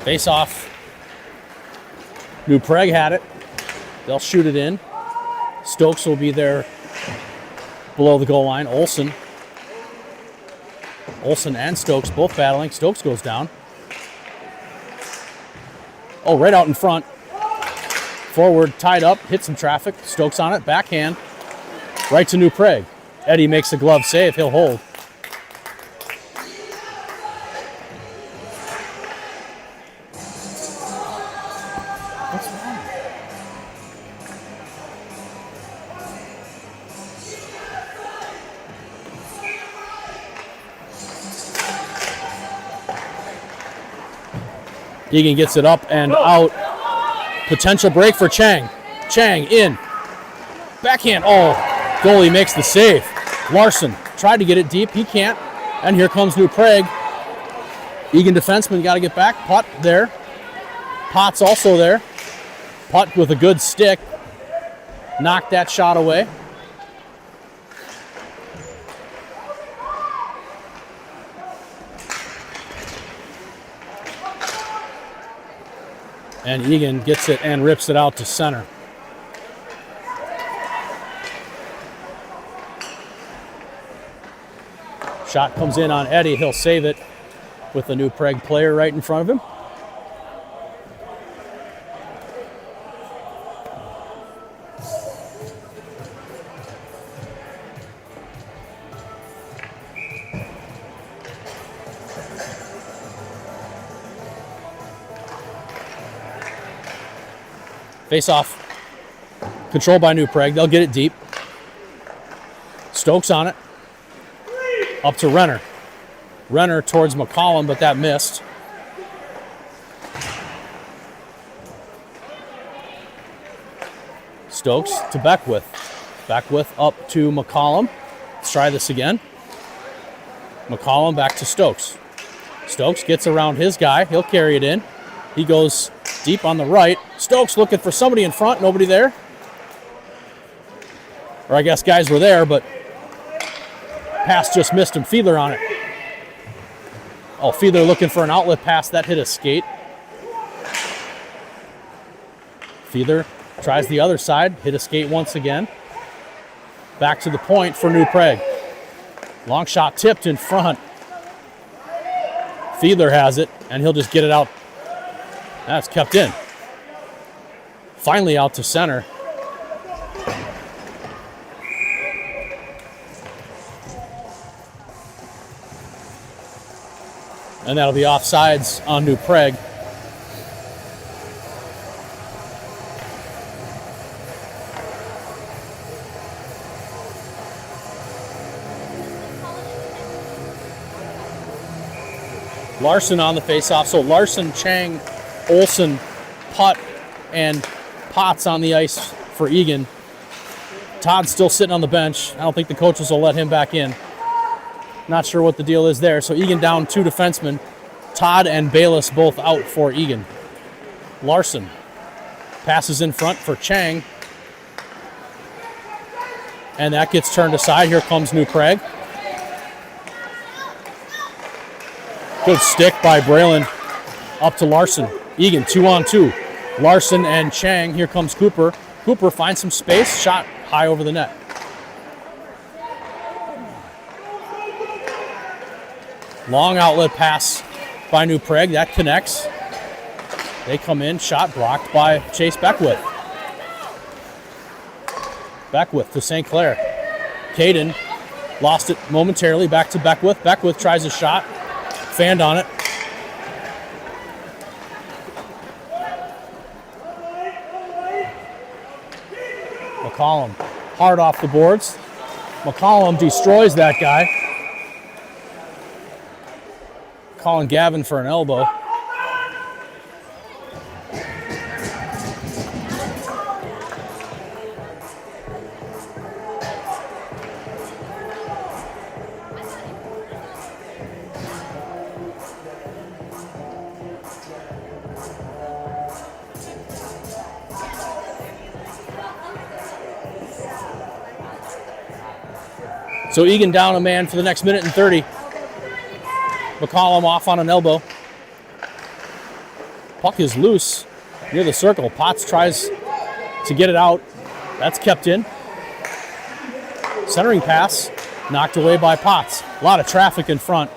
Face off. New Prague had it. They'll shoot it in. Stokes will be there below the goal line. Olsen and Stokes both battling. Stokes goes down. Oh, right out in front. Forward, tied up, hit some traffic. Stokes on it, backhand. Right to New Prague. Eddie makes a glove save. He'll hold. What's wrong? Eagan gets it up and out. Potential break for Chang. Chang in. Backhand. Oh, goalie makes the save. Larson tried to get it deep. He can't. And here comes New Prague. Eagan defenseman got to get back. Putt there. Potts also there. Putt with a good stick. Knocked that shot away. And Eagan gets it and rips it out to center. Shot comes in on Eddie. He'll save it with the New Prague player right in front of him. Face off. Controlled by New Prague. They'll get it deep. Stokes on it. Up to Renner. Renner towards McCollum, but that missed. Stokes to Beckwith. Beckwith up to McCollum. Let's try this again. McCollum back to Stokes. Stokes gets around his guy. He'll carry it in. He goes deep on the right. Stokes looking for somebody in front. Nobody there. Or I guess guys were there, but pass just missed him. Fiedler on it. Oh, Fiedler looking for an outlet pass. That hit a skate. Fiedler tries the other side. Hit a skate once again. Back to the point for New Prague. Long shot tipped in front. Fiedler has it, and he'll just get it out. That's kept in. Finally out to center. And that'll be offsides on New Prague. Larson on the faceoff. So Larson, Chang, Olsen, Putt, and Potts on the ice for Eagan. Todd's still sitting on the bench. I don't think the coaches will let him back in. Not sure what the deal is there. So Eagan down 2 defensemen. Todd and Bayless both out for Eagan. Larson passes in front for Chang. And that gets turned aside. Here comes New Prague. Good stick by Braylon up to Larson. Eagan 2-on-2. Larson and Chang. Here comes Cooper. Cooper finds some space. Shot high over the net. Long outlet pass by New Prague. That connects. They come in. Shot blocked by Chase Beckwith. Beckwith to St. Clair. Caden lost it momentarily. Back to Beckwith. Beckwith tries a shot. Fanned on it. McCollum hard off the boards. McCollum destroys that guy. Calling Gavin for an elbow. So Eagan down a man for the next minute and 30. McCollum off on an elbow. Puck is loose. near the circle. Potts tries to get it out. That's kept in. Centering pass knocked away by Potts. A lot of traffic in front.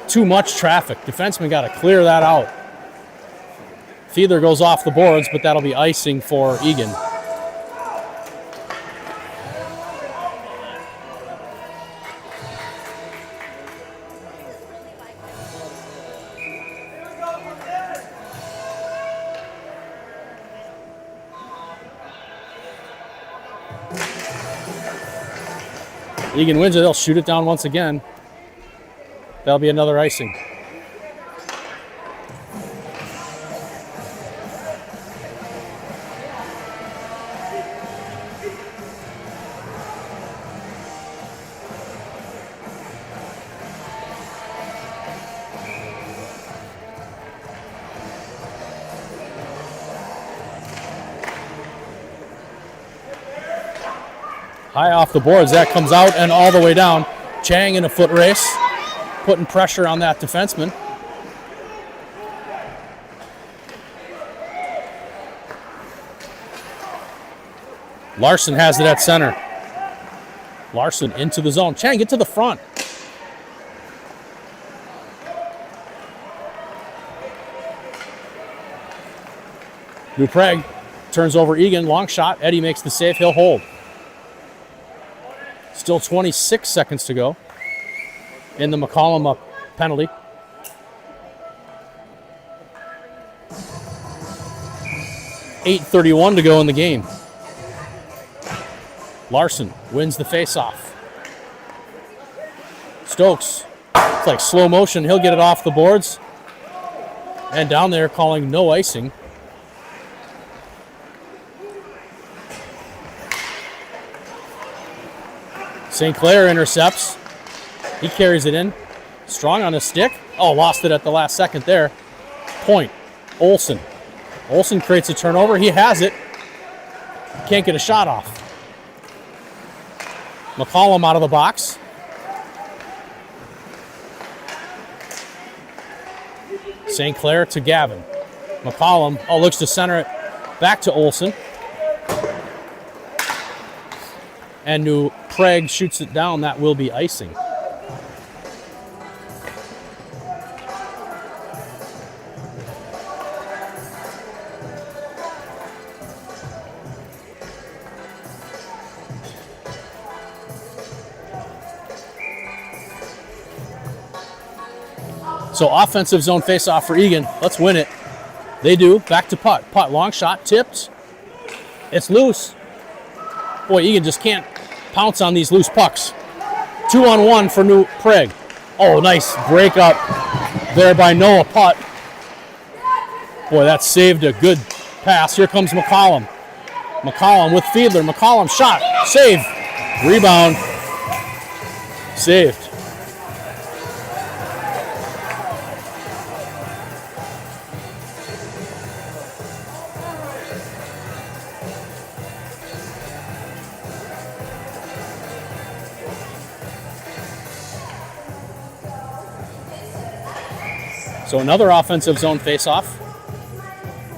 Too much traffic. Defenseman got to clear that out. Fiedler goes off the boards, but that'll be icing for Eagan. Eagan wins it. They'll shoot it down once again. That'll be another icing. High off the boards, that comes out and all the way down. Chang in a foot race, putting pressure on that defenseman. Larson has it at center. Larson into the zone. Chang, get to the front. New Prague turns over Eagan, long shot. Eddie makes the save, he'll hold. Still 26 seconds to go in the McCollum penalty. .8:31 to go in the game. Larson wins the faceoff. Stokes, it's like slow motion. He'll get it off the boards. And down there calling no icing. St. Clair intercepts. He carries it in. Strong on the stick. Oh, lost it at the last second there. Point. Olsen. Olsen creates a turnover. He has it. Can't get a shot off. McCollum out of the box. St. Clair to Gavin. McCollum, looks to center it back to Olsen. And New Prague shoots it down. That will be icing. So offensive zone faceoff for Eagan. Let's win it. They do. Back to putt. Putt, long shot, tipped. It's loose. Boy, Eagan just can't pounce on these loose pucks. 2-on-1 for New Prague. Oh, nice break up there by Noah Putt. Boy, that saved a good pass. Here comes McCollum. McCollum with Fiedler. McCollum shot. Save. Rebound. Saved. So another offensive zone faceoff.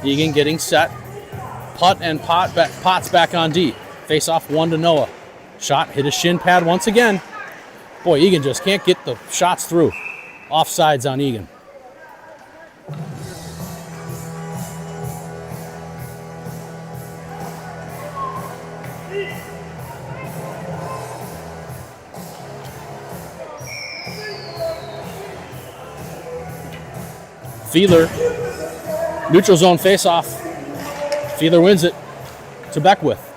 Eagan getting set. Putt and Potts back on D. Faceoff 1 to Noah. Shot hit a shin pad once again. Boy, Eagan just can't get the shots through. Offsides on Eagan. Fiedler, neutral zone faceoff. Fiedler wins it to Beckwith.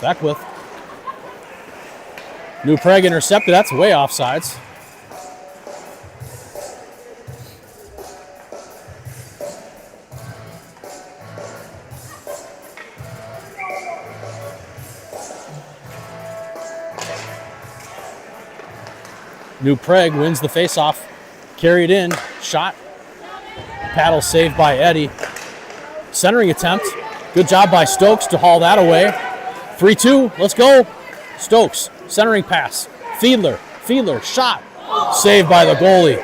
Beckwith. New Prague intercepted. That's way offsides. New Prague wins the faceoff. Carried in, shot, paddle saved by Eddie. Centering attempt, good job by Stokes to haul that away. 3-2, let's go. Stokes, centering pass, Fiedler, shot, saved by the goalie.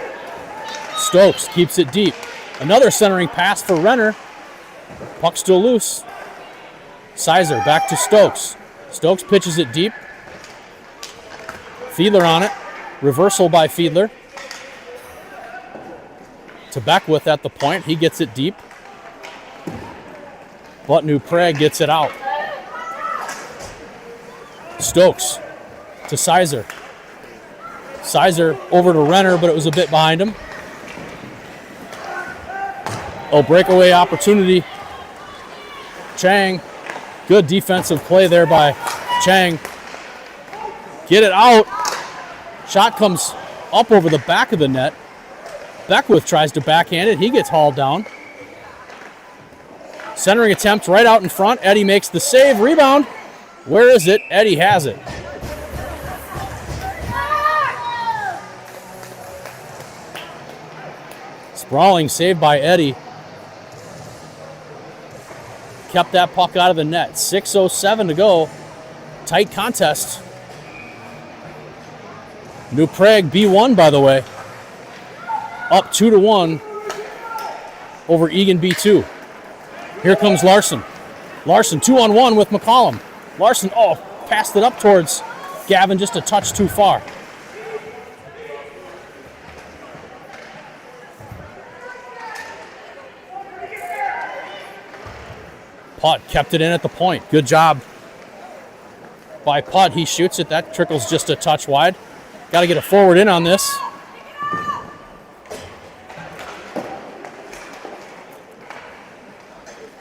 Stokes keeps it deep. Another centering pass for Renner. Puck still loose. Sizer back to Stokes. Stokes pitches it deep. Fiedler on it. Reversal by Fiedler. To Beckwith at the point. He gets it deep. But New Prague gets it out. Stokes to Sizer. Sizer over to Renner, but it was a bit behind him. Oh, breakaway opportunity. Chang. Good defensive play there by Chang. Get it out. Shot comes up over the back of the net. Beckwith tries to backhand it. He gets hauled down. Centering attempt right out in front. Eddie makes the save. Rebound. Where is it? Eddie has it. Sprawling save by Eddie. Kept that puck out of the net. 6:07 to go. Tight contest. New Prague B1, by the way. Up 2-1 over Eagan B2. Here comes Larson. Larson 2-on-1 with McCollum. Larson, passed it up towards Gavin just a touch too far. Putt kept it in at the point. Good job by Putt. He shoots it. That trickles just a touch wide. Got to get a forward in on this.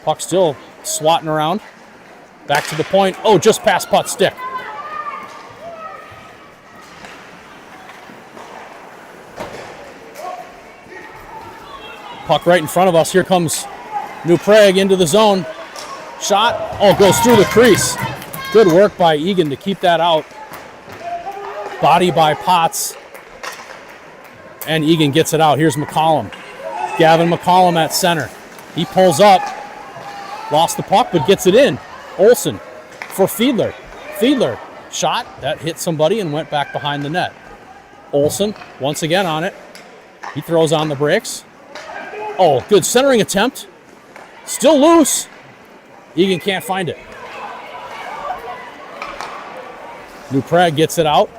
Puck still swatting around. Back to the point. Oh, just past Putt's stick. Puck right in front of us. Here comes New Prague into the zone. Shot. Oh, goes through the crease. Good work by Eagan to keep that out. Body by Potts. And Eagan gets it out. Here's McCollum. Gavin McCollum at center. He pulls up. Lost the puck, but gets it in. Olsen for Fiedler. Fiedler. Shot. That hit somebody and went back behind the net. Olsen once again on it. He throws on the brakes. Oh, good centering attempt. Still loose. Eagan can't find it. New Prague gets it out.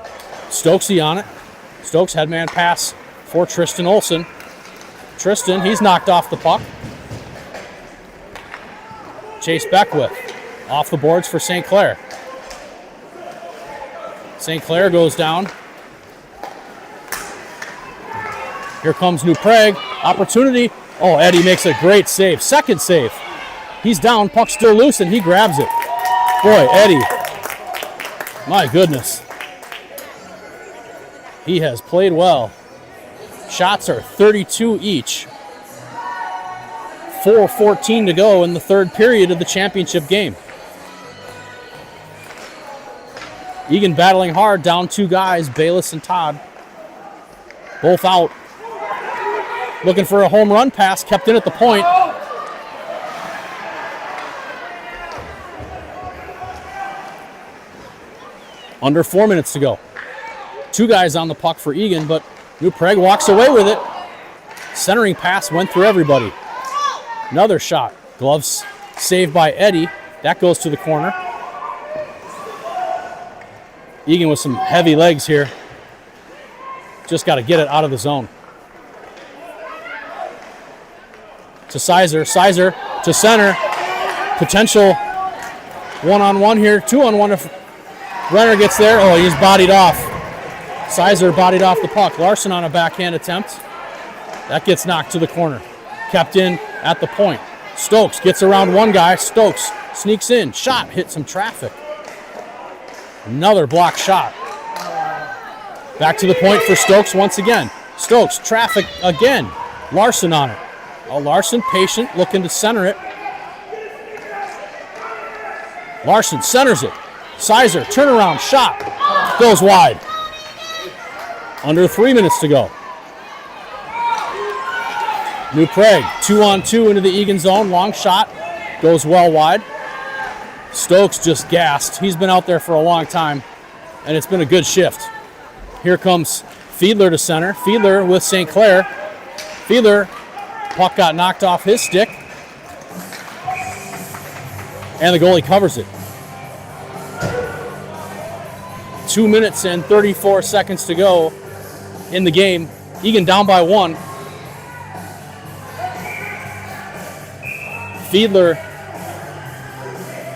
Stokesy on it. Stokes headman pass for Tristan Olsen. Tristan, he's knocked off the puck. Chase Beckwith off the boards for St. Clair. St. Clair goes down. Here comes New Prague. Opportunity. Oh, Eddie makes a great save. Second save. He's down. Puck still loose, and he grabs it. Boy, Eddie. My goodness. He has played well. Shots are 32 each. 4:14 to go in the third period of the championship game. Eagan battling hard, down two guys, Bayless and Todd. Both out. Looking for a home run pass, kept in at the point. Under 4 minutes to go. Two guys on the puck for Eagan, but New Prague walks away with it. Centering pass went through everybody. Another shot. Gloves saved by Eddie. That goes to the corner. Eagan with some heavy legs here. Just got to get it out of the zone. To Sizer. Sizer to center. Potential one-on-one here. Two-on-one if Renner gets there. Oh, he's bodied off. Sizer bodied off the puck. Larson on a backhand attempt. That gets knocked to the corner. Kept in at the point. Stokes gets around one guy. Stokes sneaks in. Shot. Hit some traffic. Another block shot. Back to the point for Stokes once again. Stokes, traffic again. Larson on it. Oh, Larson patient, looking to center it. Larson centers it. Sizer, turnaround shot. Goes wide. Under 3 minutes to go. New Prague, 2-on-2 into the Eagan zone. Long shot. Goes well wide. Stokes just gassed. He's been out there for a long time, and it's been a good shift. Here comes Fiedler to center. Fiedler with St. Clair. Fiedler Puck got knocked off his stick. And the goalie covers it. 2 minutes and 34 seconds to go in the game. Eagan down by 1. Fiedler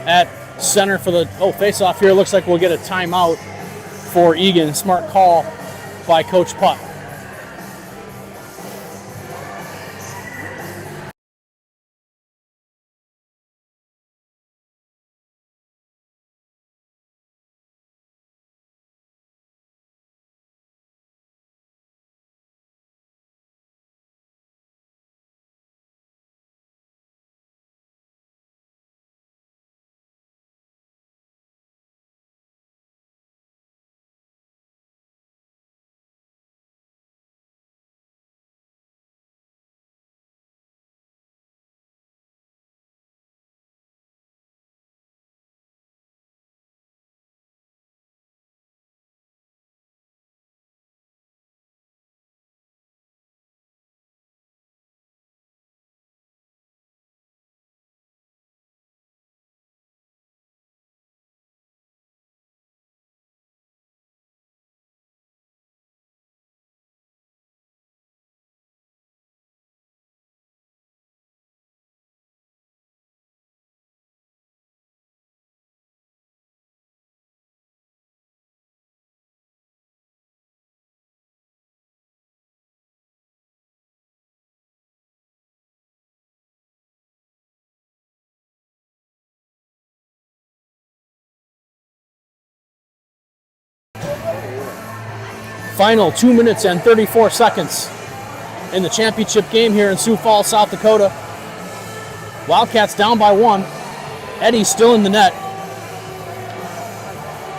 at center for the face-off here. Looks like we'll get a timeout for Eagan. Smart call by Coach Putt. Final 2 minutes and 34 seconds in the championship game here in Sioux Falls, South Dakota. Wildcats down by 1. Eddie's still in the net.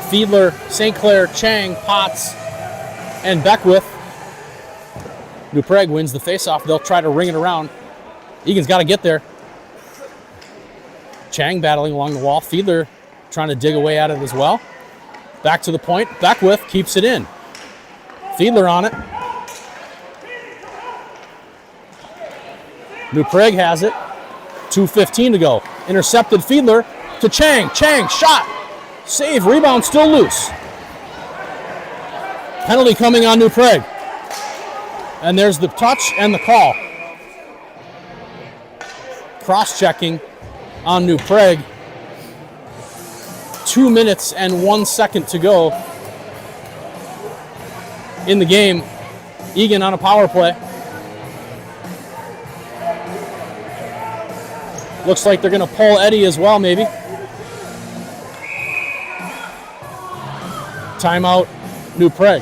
Fiedler, St. Clair, Chang, Potts, and Beckwith. New Prague wins the faceoff. They'll try to ring it around. Egan's got to get there. Chang battling along the wall. Fiedler trying to dig away at it as well. Back to the point. Beckwith keeps it in. Fiedler on it. New Prague has it. 2:15 to go. Intercepted Fiedler to Chang. Chang, shot. Save, rebound, still loose. Penalty coming on New Prague. And there's the touch and the call. Cross-checking on New Prague. 2 minutes and 1 second to go in the game. Eagan on a power play. Looks like they're going to pull Eddie as well, maybe. Timeout, New Prague.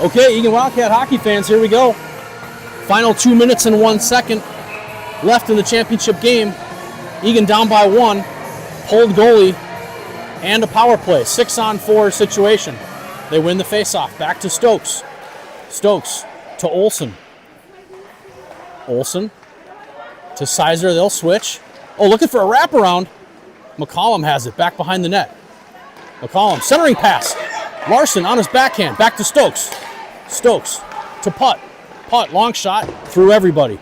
Okay, Eagan Wildcat hockey fans, here we go. Final 2 minutes and 1 second left in the championship game. Eagan down by 1, pulled goalie, and a power play. 6-on-4 situation. They win the faceoff. Back to Stokes. Stokes to Olsen. Olsen to Sizer. They'll switch. Oh, looking for a wraparound. McCollum has it back behind the net. McCollum, centering pass. Larson on his backhand, back to Stokes. Stokes to Putt. Putt, long shot, through everybody.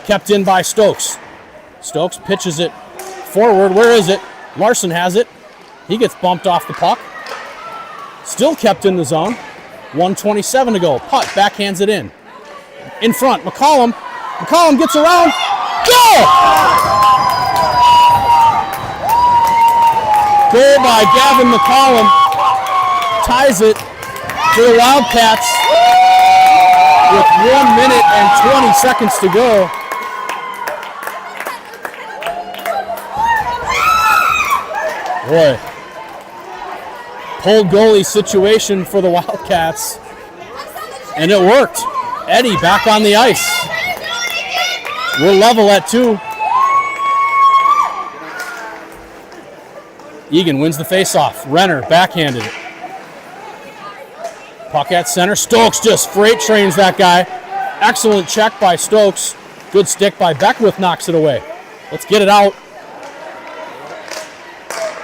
Kept in by Stokes. Stokes pitches it forward. Where is it? Larson has it. He gets bumped off the puck. Still kept in the zone. 1:27 to go. Putt backhands it in. In front, McCollum. McCollum gets around. Goal! Goal by Gavin McCollum. Ties it for the Wildcats with 1 minute and 20 seconds to go. Boy. Pulled goalie situation for the Wildcats. And it worked. Eddie back on the ice. We're level at 2. Eagan wins the faceoff. Renner backhanded it. Puck at center. Stokes just freight trains that guy. Excellent check by Stokes. Good stick by Beckwith, knocks it away. Let's get it out.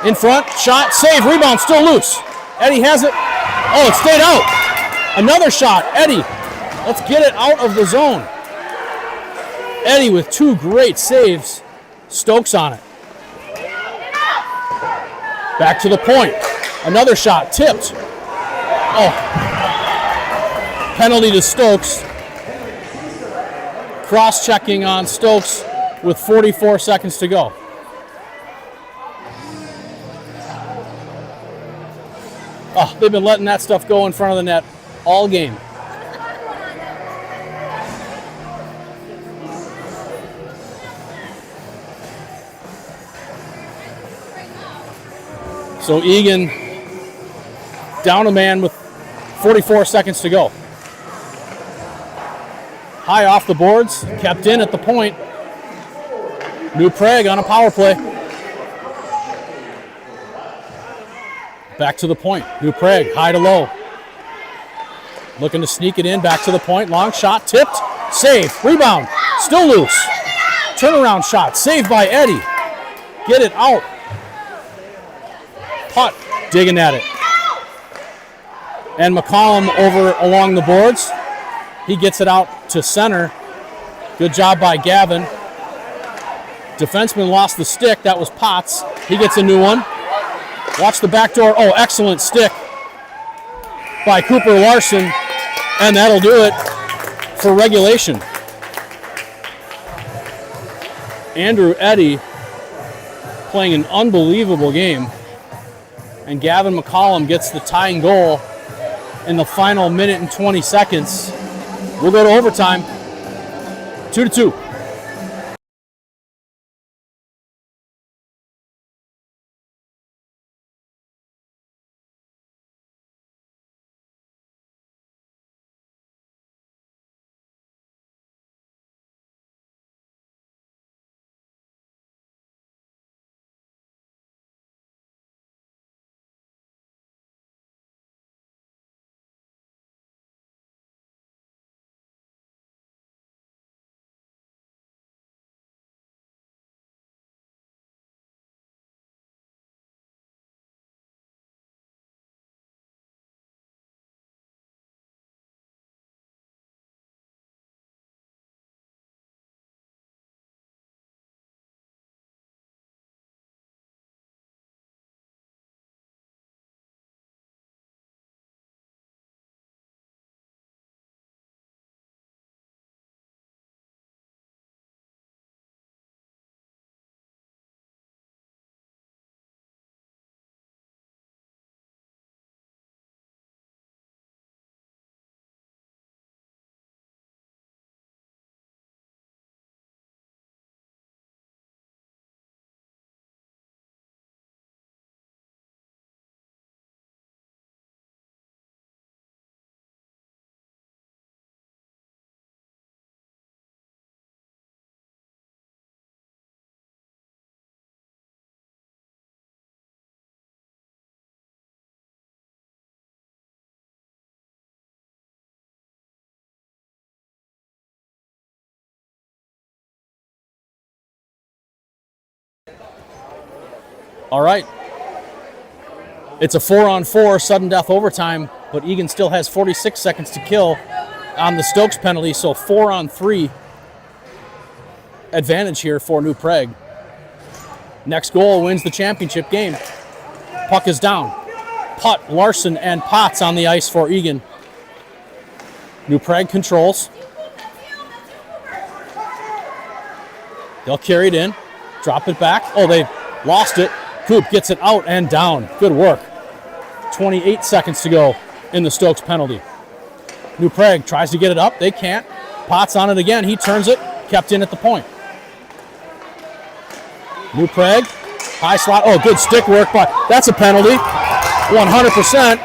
In front, shot, save, rebound, still loose. Eddie has it. Oh, it stayed out. Another shot, Eddie. Let's get it out of the zone. Eddie with 2 great saves. Stokes on it. Back to the point. Another shot, tipped. Oh. Penalty to Stokes. Cross-checking on Stokes with 44 seconds to go. Oh, they've been letting that stuff go in front of the net all game. So Eagan down a man with 44 seconds to go. High off the boards, kept in at the point. New Prague on a power play. Back to the point. New Prague, high to low. Looking to sneak it in, back to the point. Long shot, tipped, save, rebound, still loose. Turnaround shot, saved by Eddie. Get it out. Putt, digging at it. And McCollum over along the boards. He gets it out to center. Good job by Gavin. Defenseman lost the stick. That was Potts. He gets a new one. Watch the back door. Oh, excellent stick by Cooper Larson. And that'll do it for regulation. Andrew Eddy playing an unbelievable game. And Gavin McCollum gets the tying goal in the final minute and 20 seconds. We'll go to overtime. 2-2. All right. It's a 4-on-4 sudden death overtime, but Eagan still has 46 seconds to kill on the Stokes penalty, so 4-on-3 advantage here for New Prague. Next goal wins the championship game. Puck is down. Putt, Larson, and Potts on the ice for Eagan. New Prague controls. They'll carry it in, drop it back. Oh, they lost it. Coop gets it out and down. Good work. 28 seconds to go in the Stokes penalty. New Prague tries to get it up. They can't. Potts on it again. He turns it. Kept in at the point. New Prague. High slot. Oh, good stick work. But that's a penalty. 100%.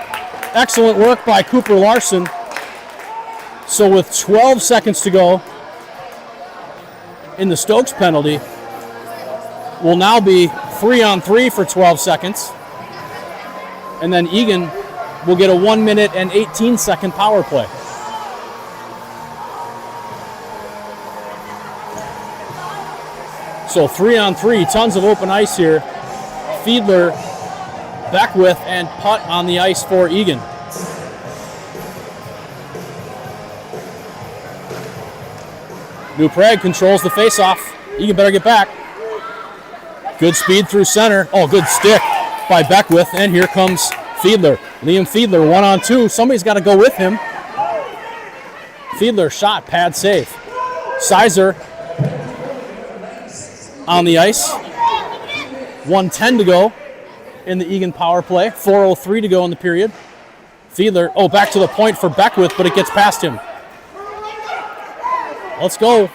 Excellent work by Cooper Larson. So with 12 seconds to go in the Stokes penalty, will now be 3-on-3 for 12 seconds. And then Eagan will get a 1 minute and 18-second power play. So 3-on-3, tons of open ice here. Fiedler, Beckwith, and Putt on the ice for Eagan. New Prague controls the faceoff. Eagan better get back. Good speed through center. Oh, good stick by Beckwith. And here comes Fiedler. Liam Fiedler, 1-on-2. Somebody's got to go with him. Fiedler shot, pad save. Sizer on the ice. 1:10 to go in the Eagan power play. 4:03 to go in the period. Fiedler, oh, back to the point for Beckwith, but it gets past him. Let's go.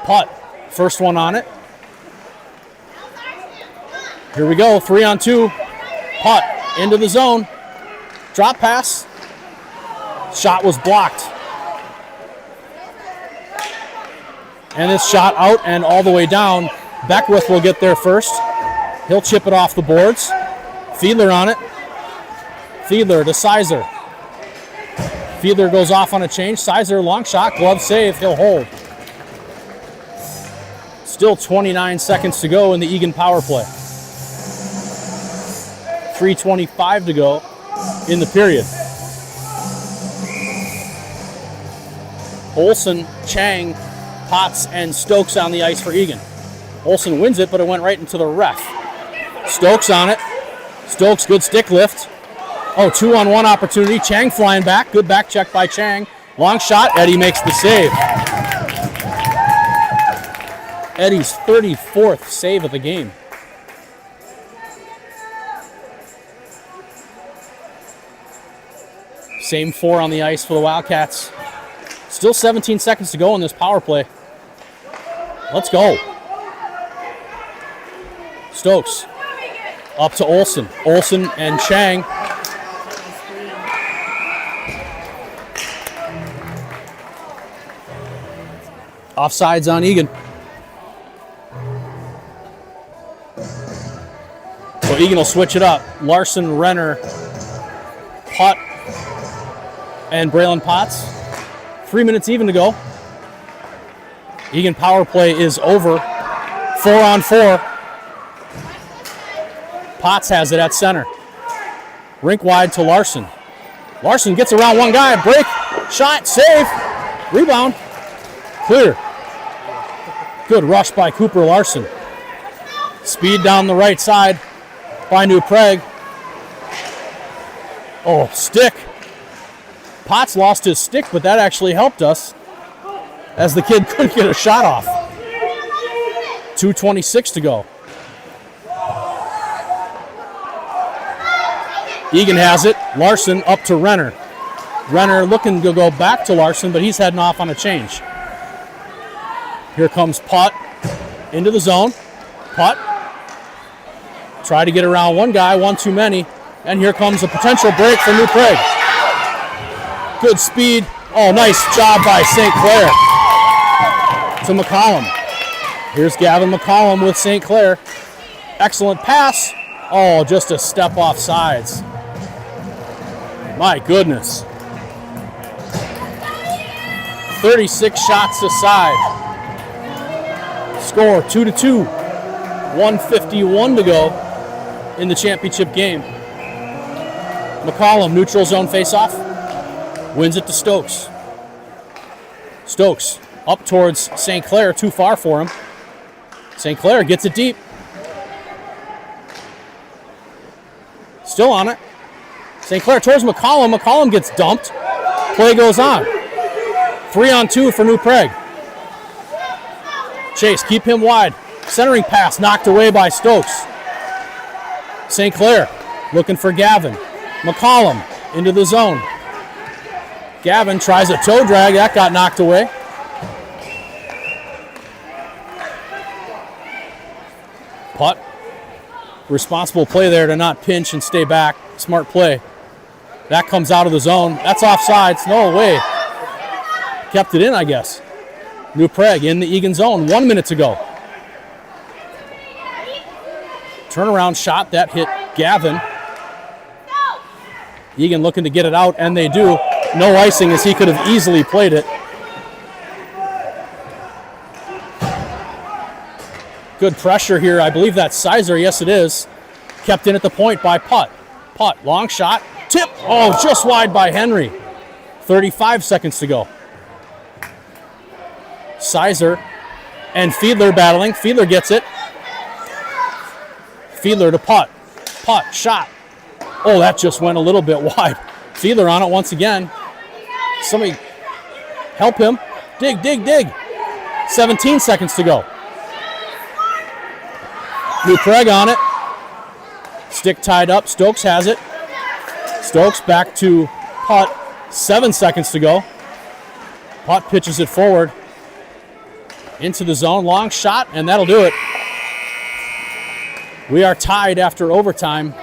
Putt, first one on it. Here we go, 3-on-2. Putt into the zone. Drop pass. Shot was blocked. And it's shot out and all the way down. Beckwith will get there first. He'll chip it off the boards. Fiedler on it. Fiedler to Sizer. Fiedler goes off on a change. Sizer, long shot, glove save. He'll hold. Still 29 seconds to go in the Eagan power play. 3:25 to go in the period. Olsen, Chang, Potts, and Stokes on the ice for Eagan. Olsen wins it, but it went right into the ref. Stokes on it. Stokes, good stick lift. Oh, 2-on-1 opportunity. Chang flying back. Good back check by Chang. Long shot. Eddie makes the save. Eddie's 34th save of the game. Same 4 on the ice for the Wildcats. Still 17 seconds to go in this power play. Let's go. Stokes up to Olsen. Olsen and Chang. Offsides on Eagan. So Eagan will switch it up. Larson, Renner, Putt, and Braylon Potts. 3 minutes even to go. Eagan power play is over. 4-on-4. Potts has it at center. Rink wide to Larson. Larson gets around one guy. Break. Shot. Save. Rebound. Clear. Good rush by Cooper Larson. Speed down the right side by New Prague. Oh, stick. Potts lost his stick, but that actually helped us as the kid couldn't get a shot off. 2:26 to go. Eagan has it. Larson up to Renner. Renner looking to go back to Larson, but he's heading off on a change. Here comes Putt into the zone. Putt. Try to get around one guy, one too many. And here comes a potential break for New Prague. Good speed. Oh, nice job by St. Clair to McCollum. Here's Gavin McCollum with St. Clair. Excellent pass. Oh, just a step off sides. My goodness. 36 shots aside. Score 2-2. 1:51 to go in the championship game. McCollum, neutral zone faceoff, wins it to Stokes. Stokes up towards St. Clair, too far for him. St. Clair gets it deep. Still on it. St. Clair towards McCollum. McCollum gets dumped. Play goes on. 3-on-2 for New Prague. Chase, keep him wide. Centering pass knocked away by Stokes. St. Clair looking for Gavin. McCollum into the zone. Gavin tries a toe drag. That got knocked away. Putt. Responsible play there to not pinch and stay back. Smart play. That comes out of the zone. That's offsides. No way. Kept it in, I guess. New Prague in the Eagan zone. 1 minute to go. Turnaround shot that hit Gavin. Eagan looking to get it out, and they do. No icing, as he could have easily played it. Good pressure here. I believe that's Sizer. Yes, it is. Kept in at the point by Putt. Putt, long shot. Tip. Oh, just wide by Henry. 35 seconds to go. Sizer and Fiedler battling. Fiedler gets it. Fiedler to Putt. Putt, shot. Oh, that just went a little bit wide. Fiedler on it once again. Somebody help him. Dig, dig, dig. 17 seconds to go. New Prague on it. Stick tied up. Stokes has it. Stokes back to Putt. 7 seconds to go. Putt pitches it forward. Into the zone. Long shot, and that'll do it. We are tied after overtime.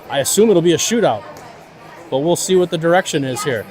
I assume it'll be a shootout, but we'll see what the direction is here.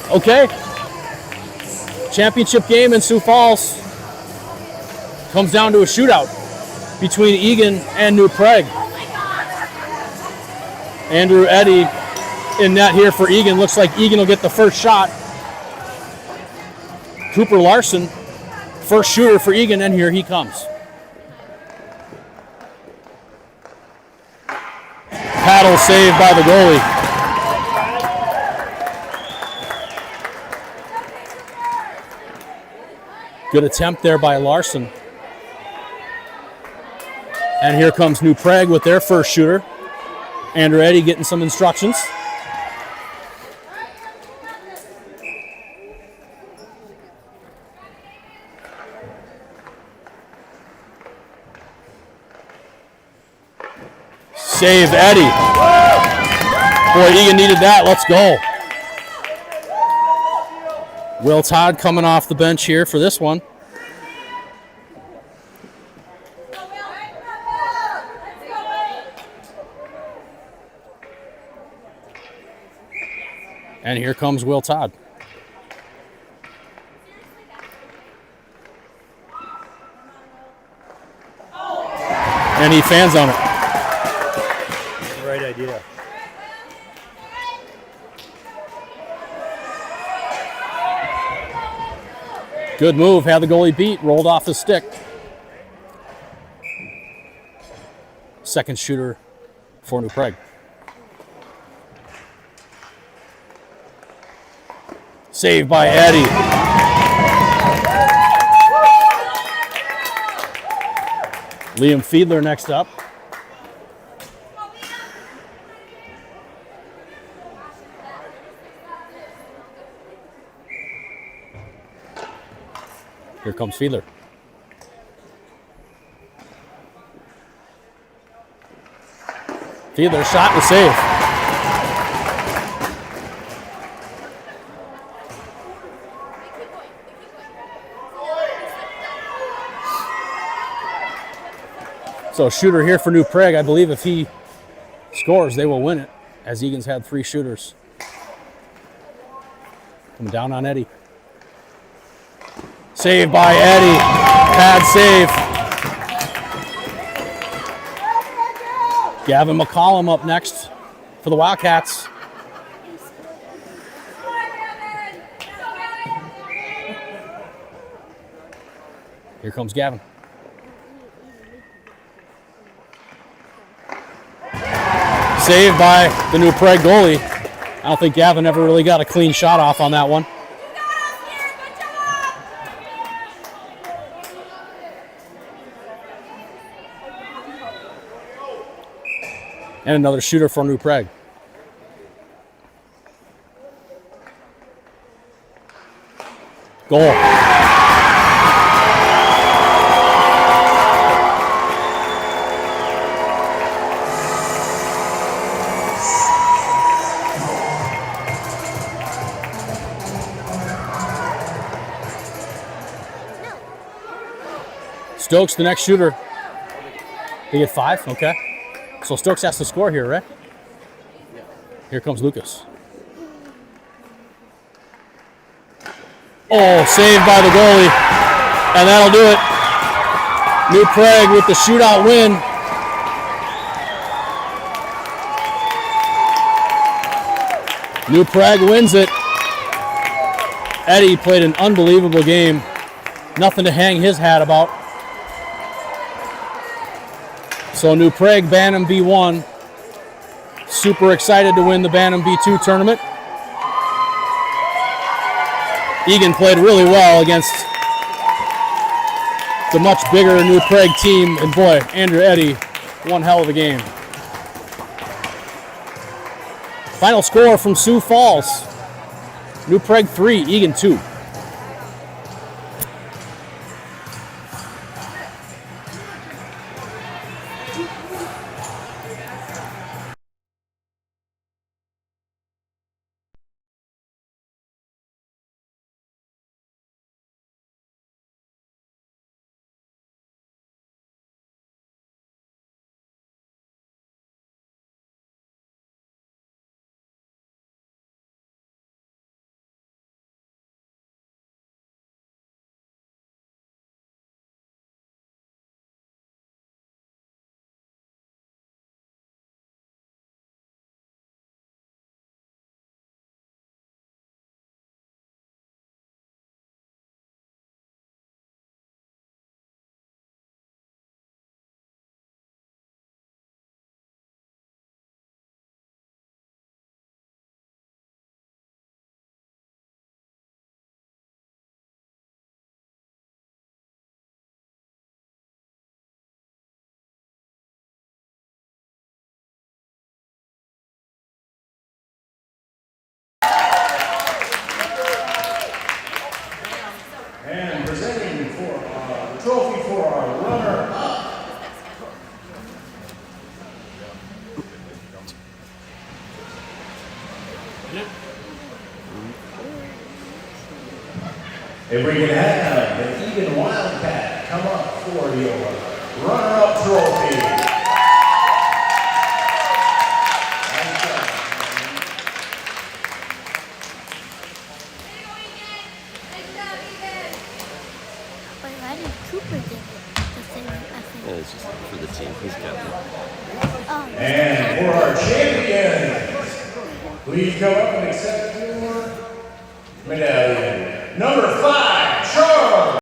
Okay. Championship game in Sioux Falls comes down to a shootout between Eagan and New Prague. Andrew Eddy in net here for Eagan. Looks like Eagan will get the first shot. Cooper Larson, first shooter for Eagan, and here he comes. Paddle saved by the goalie. Good attempt there by Larson. And here comes New Prague with their first shooter. Andrew Eddy getting some instructions. Save Eddy. Boy, Eagan needed that. Let's go. Will Todd coming off the bench here for this one. And here comes Will Todd. And he fans on it. Right idea. Good move, had the goalie beat, rolled off the stick. Second shooter for New Prague. Saved by Eddie. Liam Fiedler next up. Here comes Fiedler. Fiedler shot and save. So shooter here for New Prague. I believe if he scores, they will win it, as Egan's had 3 shooters. Coming down on Eddie. Saved by Eddie. Pad save. Gavin McCollum up next for the Wildcats. Here comes Gavin. Saved by the New Prague goalie. I don't think Gavin ever really got a clean shot off on that one. And another shooter for New Prague. Goal. Stokes, the next shooter. They get 5? Okay. So Stokes has to score here, right? Here comes Lucas. Oh, saved by the goalie. And that'll do it. New Prague with the shootout win. New Prague wins it. Eddie played an unbelievable game. Nothing to hang his hat about. So New Prague, Bantam B1. Super excited to win the Bantam B2 tournament. Eagan played really well against the much bigger New Prague team. And boy, Andrew Eddy, one hell of a game. Final score from Sioux Falls. New Prague 3, Eagan 2. And presenting for the trophy for our runner-up. If we can have the Eagan Wildcat come up for your runner-up trophy. It's just for the team. He's captain. And for our champions, please come up and accept your medallion. Number 5.